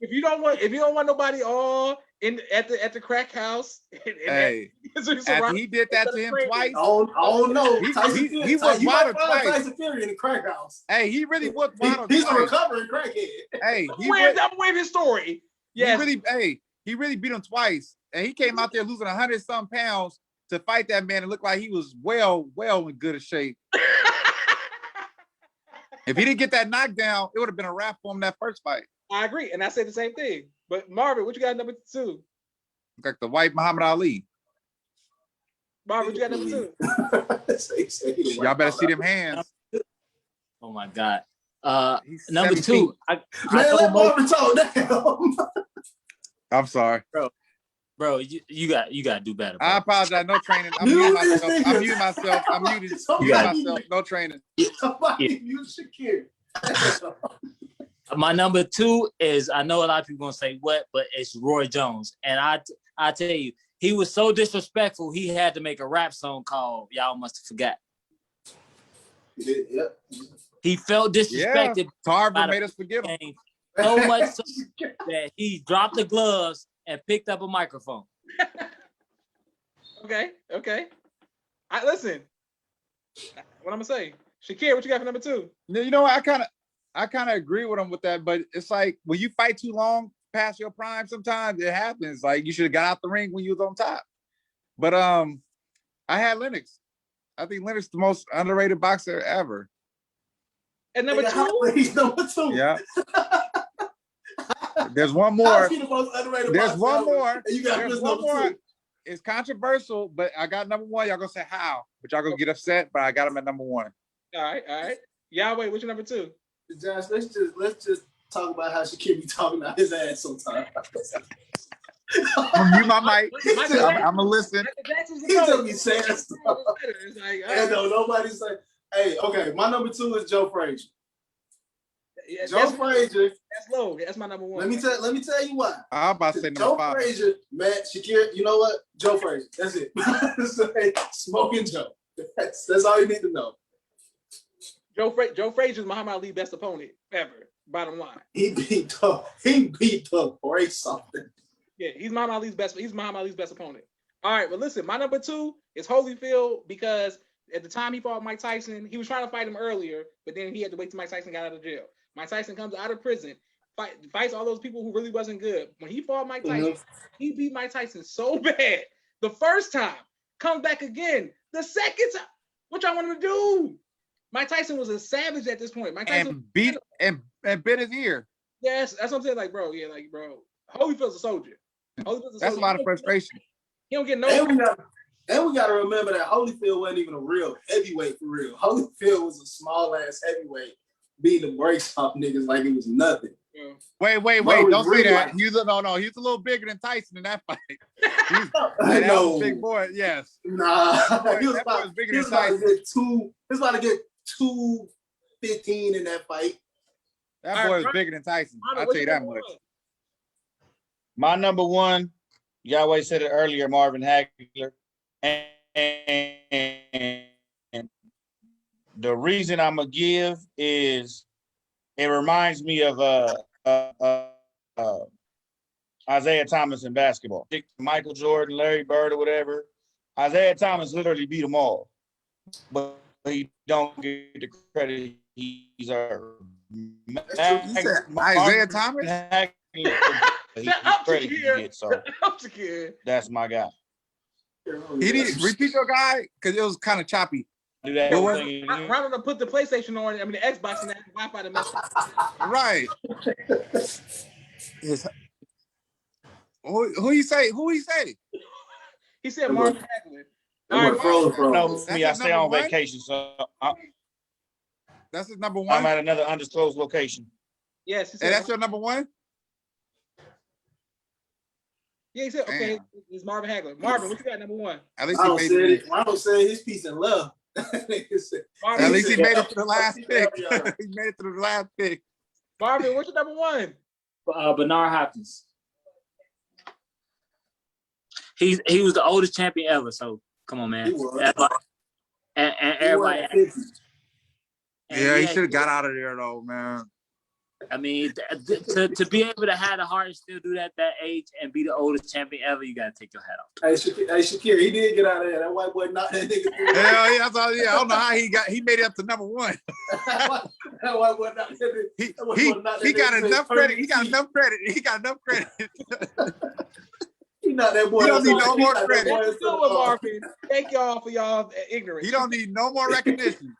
If you don't want nobody all in at the crack house, hey, he did that to him twice. I don't know. He was Wilder twice. Tyson Fury in the crack house. Hey, he really was Wilder. He's a recovering crackhead. Hey, I'm waving his story. Yes. He really beat him twice, and he came out there losing 100-some pounds to fight that man and looked like he was well in good shape. If he didn't get that knockdown, it would have been a wrap for him that first fight. I agree, and I said the same thing. But Marvin, what you got number 2? Like the white Muhammad Ali. Marvin, what you got number 2? Y'all better see them hands. Oh my God. He's Number 17. two, I Man, know let most, Marvin talk down. I'm sorry. bro. You got to do better. Bro. I apologize. No training. I'm You muting this myself. nigga. I'm muting myself. I'm muting Somebody- myself. No training. Somebody mute Shakir. My number two is, I know a lot of people gonna say what, but it's Roy Jones, and I tell you, he was so disrespectful. He had to make a rap song called "Y'all Must Have Forgot." Yep. He felt disrespected Tarver made us forget him. game so much so that he dropped the gloves and picked up a microphone. Okay. I listen. What I'm gonna say, Shakir, what you got for number two? You know, I kind of agree with him with that, but it's like when you fight too long past your prime, sometimes it happens. Like you should have got out the ring when you was on top. But I had Lennox. I think Lennox is the most underrated boxer ever. And number Nigga, how two, he's number two. Yeah. There's one How's more. he the most underrated There's boxer one ever? more. And you got There's this one number more. two. It's controversial, but I got number one. Y'all gonna say how, but y'all gonna get upset. But I got him at number one. all right. Yahweh, what's your number two? Josh, let's just talk about how Shakir be talking about his ass sometimes. I'm gonna mute my mic. Michael I'm gonna listen. Jackson's the He GOAT. just be saying stuff. It's like, And no, nobody say, hey, okay, my number two is Joe Frazier. yeah, Joe Frazier, that's low. That's my number one. let me tell you why. I'm about to say number Joe 5. Frazier, man, Shakir, you know what? Joe Frazier, that's it. Smoking Joe. That's all you need to know. Joe Frazier is Muhammad Ali's best opponent ever. Bottom line. He beat the brakes off them. Yeah, he's Muhammad Ali's best opponent. All right, but listen, my number two is Holyfield because at the time he fought Mike Tyson, he was trying to fight him earlier, but then he had to wait till Mike Tyson got out of jail. Mike Tyson comes out of prison, fights all those people who really wasn't good. When he fought Mike Tyson, he beat Mike Tyson so bad the first time, comes back again the second time. What y'all want him to do? Mike Tyson was a savage at this point. Mike Tyson And beat and bit his ear. yes, that's what I'm saying. Like, bro, Holyfield's a soldier. That's a lot of frustration. He don't get no. And we got to remember that Holyfield wasn't even a real heavyweight for real. Holyfield was a small ass heavyweight, beating the brakes off niggas like it was nothing. Wait! Bro, Don't say really that. like- He's a little bigger than Tyson in that fight. That No. was a big boy. Yes. Nah, boy- he was that boy about, was bigger he was than about to Tyson. get he was about to get 215 in that fight. That All boy right, was bigger than Tyson. Marvin, I'll what's tell you your that number much. one? My number one, Yahweh said it earlier, Marvin Hagler. And the reason I'm gonna give is it reminds me of Isaiah Thomas in basketball. Michael Jordan, Larry Bird, or whatever. Isaiah Thomas literally beat them all, but he don't get the credit he's earned. You said Isaiah Thomas? Shut up, Credit he Shakir. gets, so Shut up, Shakir. that's my guy. He didn't repeat your guy because it was kind of choppy. Do that What whole was thing. Ronald put the PlayStation on. I mean, the Xbox and that Wi-Fi to mess. Right. Who you say? Who he say? He said Marvin Hagler. That All boy froze, You know froze. me, I That's stay his on number one? vacation, so That's his number I'm one. at another undisclosed location. Yes, he said. And that's your number one? Yeah, he said. Okay, Damn. it's Marvin Hagler. Marvin, what you got number one? At least he Ronald made said it. it. Ronald said his peace and love. Marvin, At least he said- made it to the last pick. Yeah. He made it to the last pick. Marvin, what's your number one? Bernard Hopkins. He was the oldest champion ever. So come on, man. He was. Everybody, and He everybody. won 50. and Yeah, he should have got out of there though, man. I mean, to be able to have the heart and still do that at that age and be the oldest champion ever, you gotta take your hat off. Hey, Shakir, he did get out of there. That white boy knocked that nigga through. Hell yeah, that's all, yeah. I don't know how he made it up to number one. That white boy knocked that nigga. He got enough credit. He got enough credit. He got enough credit. He knocked that boy. He don't need no He more knocked that credit. boy That's into good the one, car. Marvin. Thank y'all for y'all ignorance. He don't need no more recognition.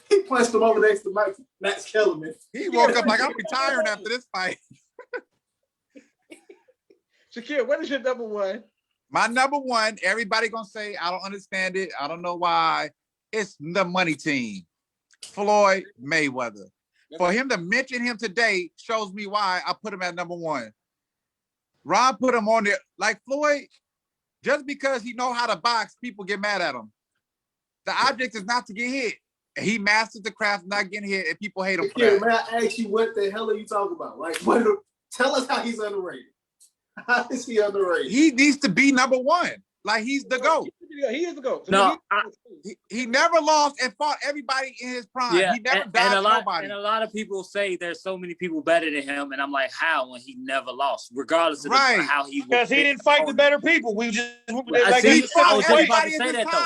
He punched him over next to Max Kellerman. He woke up like, I'm retiring after this fight. Shakir, what is your number one? My number one, everybody gonna say, I don't understand it. I don't know why. It's the money team. Floyd Mayweather. For him to mention him today shows me why I put him at number one. Ron put him on there. Like Floyd, just because he know how to box, people get mad at him. The object is not to get hit. He mastered the craft of not getting hit, and people hate him for that. Man, I ask you, what the hell are you talking about? Like, tell us how he's underrated. How is he underrated? He needs to be number one. Like, he's the GOAT. He is the GOAT. No, He never lost and fought everybody in his prime. yeah, He never and dodged a lot, nobody. and a lot of people say there's so many people better than him, and I'm like, how? When he never lost, regardless of Right. how he. Because he didn't fight the better people. We just I see. He I fought was just about everybody to in say his that though.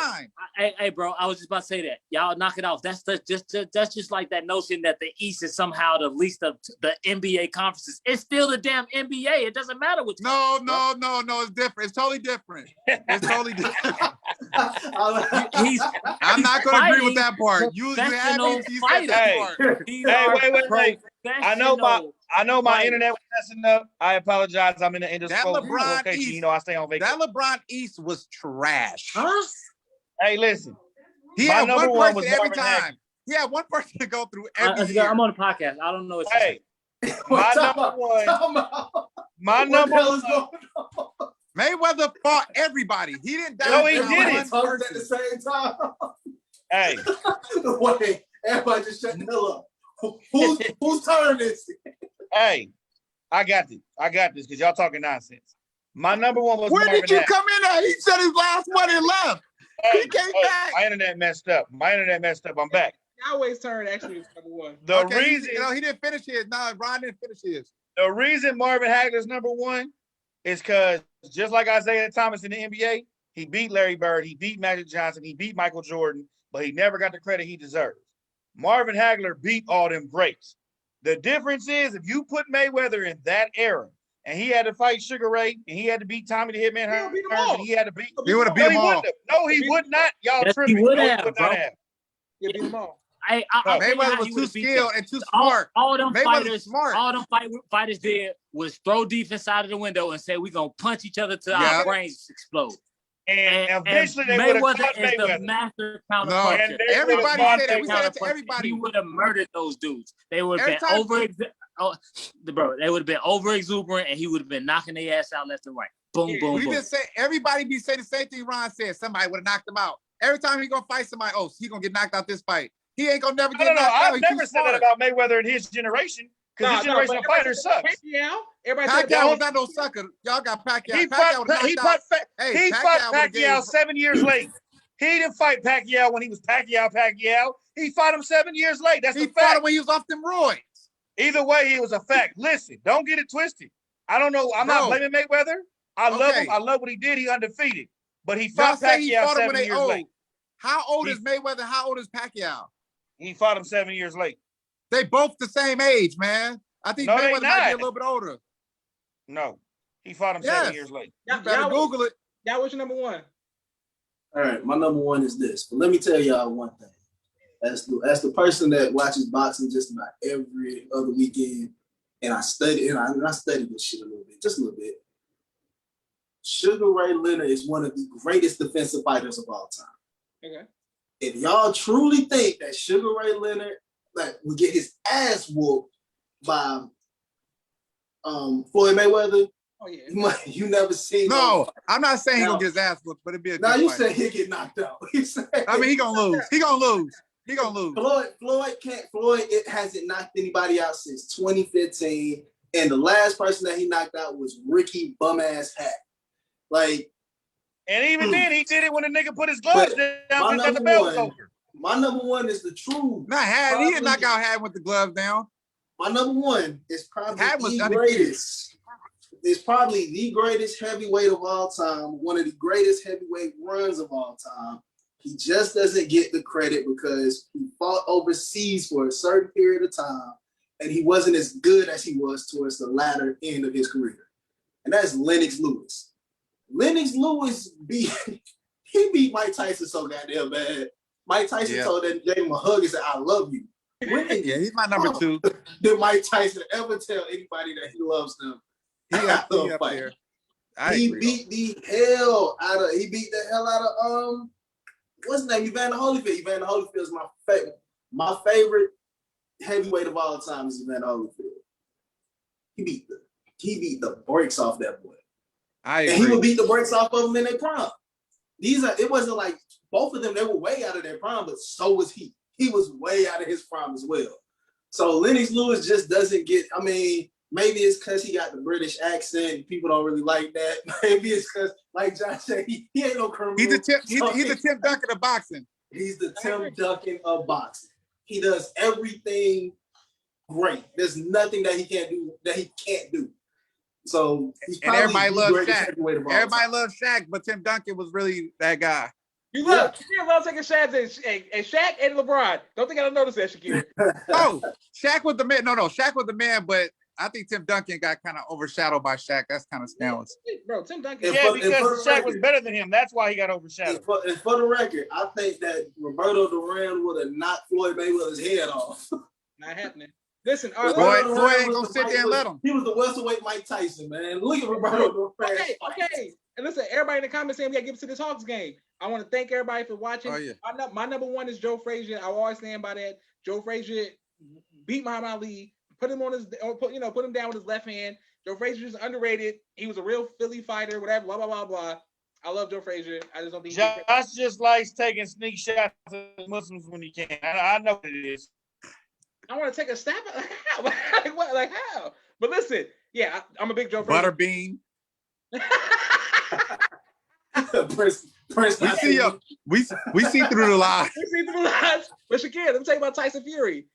time. Hey, bro, I was just about to say that. Y'all knock it off. That's just like that notion that the East is somehow the least of the NBA conferences. It's still the damn NBA. It doesn't matter what. No, it's different. It's totally different. It's totally different. I'm not going to agree with that part. You had me. You said that part. Wait. I know my Right. internet was messing up. I apologize. I'm in the indisposed LeBron location. East- You know, I stay on vacation. That LeBron East was trash. Huh? Hey, listen. He My had number one one person was every Marvin Hagler. time. He had one person to go through every year. I'm on the podcast. I don't know what. Hey, my number one. My number one. Mayweather fought everybody. He didn't die. No, he down didn't. one At the person. same time. Hey, Wait, everybody just shut the hell up. Whose turn is it? hey, I got this because y'all talking nonsense. My number one was Where Marvin did you Hagler. come in at? He said his last one and left. Hey, He came back. My internet messed up. I'm back. Yahweh's turn actually is number one. The Okay, reason he didn't finish his. No, Ron didn't finish his. the reason Marvin Hagler's number one is because just like Isaiah Thomas in the NBA, he beat Larry Bird, he beat Magic Johnson, he beat Michael Jordan, but he never got the credit he deserves. Marvin Hagler beat all them greats. The difference is if you put Mayweather in that era and he had to fight Sugar Ray and he had to beat Tommy the Hitman Hearns beat them all. and he had to beat. He would have beat No, them he all. wouldn't have. No, he would not. Y'all Yes, tripping. he would No, have, would bro. not have. Yeah, beat them all. I'll tell you how Mayweather was he too would've beat skilled them. and too smart. All them Mayweather's fighters, smart. all them fighters did was throw defense out of the window and say, we're going to punch each other till Yeah. our brains explode. And eventually they would have Mayweather caught is the Mayweather. master No, counterpuncher. And they everybody would've said that. We fought said that to Counterpuncher. everybody. He would have murdered those dudes. They would have Every been they would have been over exuberant, and he would have been knocking their ass out left and right. Boom, boom, We boom. just say everybody be saying the same thing Ron said. Somebody would have knocked him out. Every time he gonna fight somebody, he gonna get knocked out this fight. He ain't gonna never I get don't know. knocked out. I've He's never too said that smart. about Mayweather in his generation because his generation of but fighters sucks. Pacquiao, everybody Pacquiao was said not no sucker. Y'all got Pacquiao. He Pacquiao fought, he knocked fought, out. Hey, he Pacquiao fought would've Pacquiao gave- 7 years late. He didn't fight Pacquiao when he was Pacquiao. He fought him 7 years late. That's He a fought fact. him when he was off them roids. Either way, it was a fact. Listen, don't get it twisted. I don't know. I'm not Bro. blaming Mayweather. I love Okay. him. I love what he did. He undefeated. But he Y'all fought say he Pacquiao fought him 7 when they years old. late. How old He- is Mayweather? How old is Pacquiao? He fought him 7 years late. They both the same age, man. I think No, they Mayweather might be a not. little bit older. No, he fought him Yes. 7 years late. You better Google it. Y'all, what's your number one? All right, my number one is this. But let me tell y'all one thing. As the person that watches boxing just about every other weekend, and I study this shit a little bit, just a little bit. Sugar Ray Leonard is one of the greatest defensive fighters of all time. Okay. If y'all truly think that Sugar Ray Leonard would get his ass whooped by Floyd Mayweather, Oh yeah. you never seen. No, I'm not saying he Now- gonna get his ass whooped, but it'd be a Now good you fight. said he'd get knocked out. You said, I mean, he gonna lose. He gonna lose. He gonna lose. Floyd it hasn't knocked anybody out since 2015, and the last person that he knocked out was Ricky Bum-Ass Hack. Like, And even then, he did it when the nigga put his gloves down my because the number bell was one- over. my number one is the true. Not Had. He didn't knock out Had with the gloves down. My number one is probably Had was the undefeated. greatest. It's probably the greatest heavyweight of all time, one of the greatest heavyweight runs of all time. He just doesn't get the credit because he fought overseas for a certain period of time, and he wasn't as good as he was towards the latter end of his career. And that's Lennox Lewis. Lennox Lewis beat Mike Tyson so goddamn bad. Mike Tyson told that gave him a hug and said, "I love you." When Yeah, he's my number two. did Mike Tyson ever tell anybody that he loves them? He up there. He beat the hell out of what's his name? Evander Holyfield. Evander Holyfield is my favorite heavyweight of all time is Evander Holyfield. He beat the brakes off that boy. I And agree. he would beat the brakes off of them in their prime. It wasn't like both of them, they were way out of their prime, but so was he. He was way out of his prime as well. So Lennox Lewis just doesn't get, I mean, maybe it's because he got the British accent. People don't really like that. Maybe it's because, like Josh said, he ain't no criminal. He's the Tim Duncan of boxing. He's the Tim Duncan of boxing. He does everything great. There's nothing that he can't do. So he's And probably everybody the loves greatest Shaq. heavyweight of all Everybody time. loves Shaq, but Tim Duncan was really that guy. You love taking shots at Shaq and LeBron. Don't think I don't notice that, Shakir. Oh, Shaq was the man. No, Shaq was the man, but I think Tim Duncan got kind of overshadowed by Shaq. That's kind of scandalous. Bro, Tim Duncan. Yeah, for because the Shaq was record- better than him. That's why he got overshadowed. And for the record, I think that Roberto Duran would have knocked Floyd Mayweather's head off. Not happening. Listen, all right, Floyd Duran ain't was gonna the sit there and let him. He was the welterweight Mike Tyson, man. Look at Roberto Duran. okay. And listen, everybody in the comments saying we gotta give it to this Hawks game. I want to thank everybody for watching. Oh, yeah. My number one is Joe Frazier. I will always stand by that. Joe Frazier beat Muhammad Ali, put him down with his left hand. Joe Frazier is underrated. He was a real Philly fighter, whatever, blah, blah, blah, blah. I love Joe Frazier. I just don't think Josh just likes taking sneak shots at Muslims when he can. I know what it is. I want to take a stab at how? Like what? Like how? But listen, yeah, I'm a big Joe Frazier. Butterbean. Prince, We see through the lies. We see through the lies. But Shakir, let me tell you about Tyson Fury.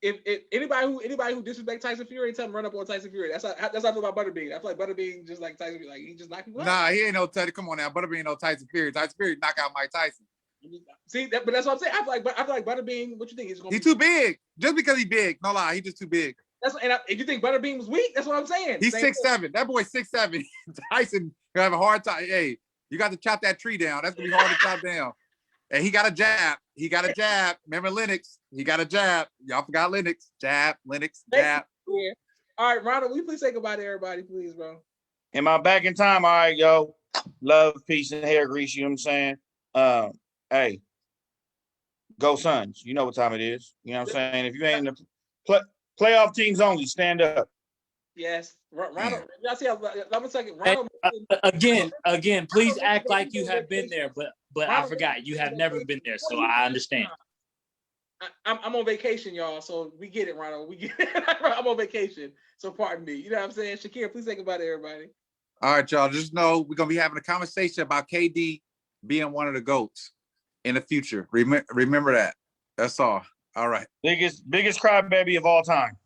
If anybody who disrespects Tyson Fury, tell him run up on Tyson Fury. That's how I feel about Butterbean. I feel like Butterbean just like Tyson Fury, like he just knocked people out. Nah, he ain't no Teddy. Come on now, Butterbean no Tyson Fury. Tyson Fury knock out Mike Tyson. See, but that's what I'm saying. I feel like Butterbean. What you think? He's too big. Just because he's big, no lie, he's just too big. If you think Butterbean was weak, that's what I'm saying. He's Same 6'7". That boy's 6'7". Tyson gonna have a hard time. Hey, you got to chop that tree down. That's gonna be hard to chop down. And he got a jab. Remember Lennox? He got a jab. Y'all forgot Lennox. Jab, Lennox, jab. Yeah. All right, Ronald, will you please say goodbye to everybody, please, bro? Am I back in time? All right, yo. Love, peace, and hair grease. You know what I'm saying? Hey, go Suns. You know what time it is. You know what I'm saying? If you ain't in the playoff teams only, stand up. Yes, Ronald. Y'all see how? Let me second. Hey, Ronald. again, please act like you have been there, but I forgot you have never been there, so I understand. I'm on vacation, y'all, so we get it, Ronald. We get it. I'm on vacation, so pardon me. You know what I'm saying? Shakir, please say goodbye to everybody. All right, y'all. Just know we're gonna be having a conversation about KD being one of the GOATs in the future. Remember that. That's all. All right. Biggest crybaby of all time.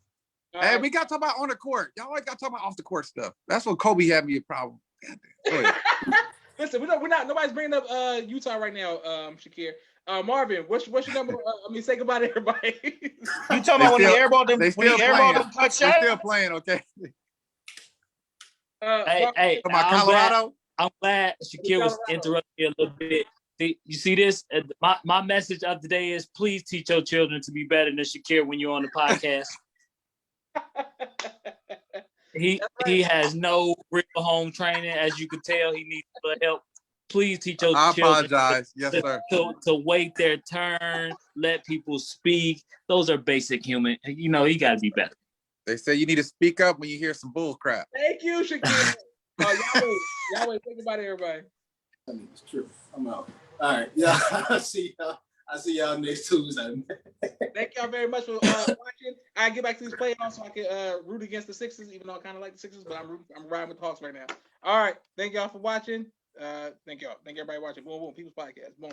Hey, we got to talk about on the court. Y'all always got to talk about off the court stuff. That's what Kobe had me a problem. Go ahead. Listen, we're not. Nobody's bringing up Utah right now, Shakir. Marvin, what's your number? Say goodbye to everybody. You talking about when he airballed them? They When he still airballed playing. them cut They're shots? still playing, okay? Hey, Come on, Colorado. I'm glad Shakir was interrupting me a little bit. You see this? My message of the day is please teach your children to be better than Shakir when you're on the podcast. He has no real home training, as you can tell. He needs help. Please teach your I children apologize. Yes, sir. to wait their turn, let people speak. Those are basic human. You got to be better. They say you need to speak up when you hear some bull crap. Thank you, Shakir. Yahweh, think about everybody. It's true. I'm out. All right. Yeah. I see y'all next Tuesday. Thank y'all very much for watching. I get back to these playoffs so I can root against the Sixers, even though I kind of like the Sixers, but I'm riding with the Hawks right now. All right. Thank y'all for watching. Thank y'all. Thank everybody watching. Boom, boom. People's Podcast. Boom.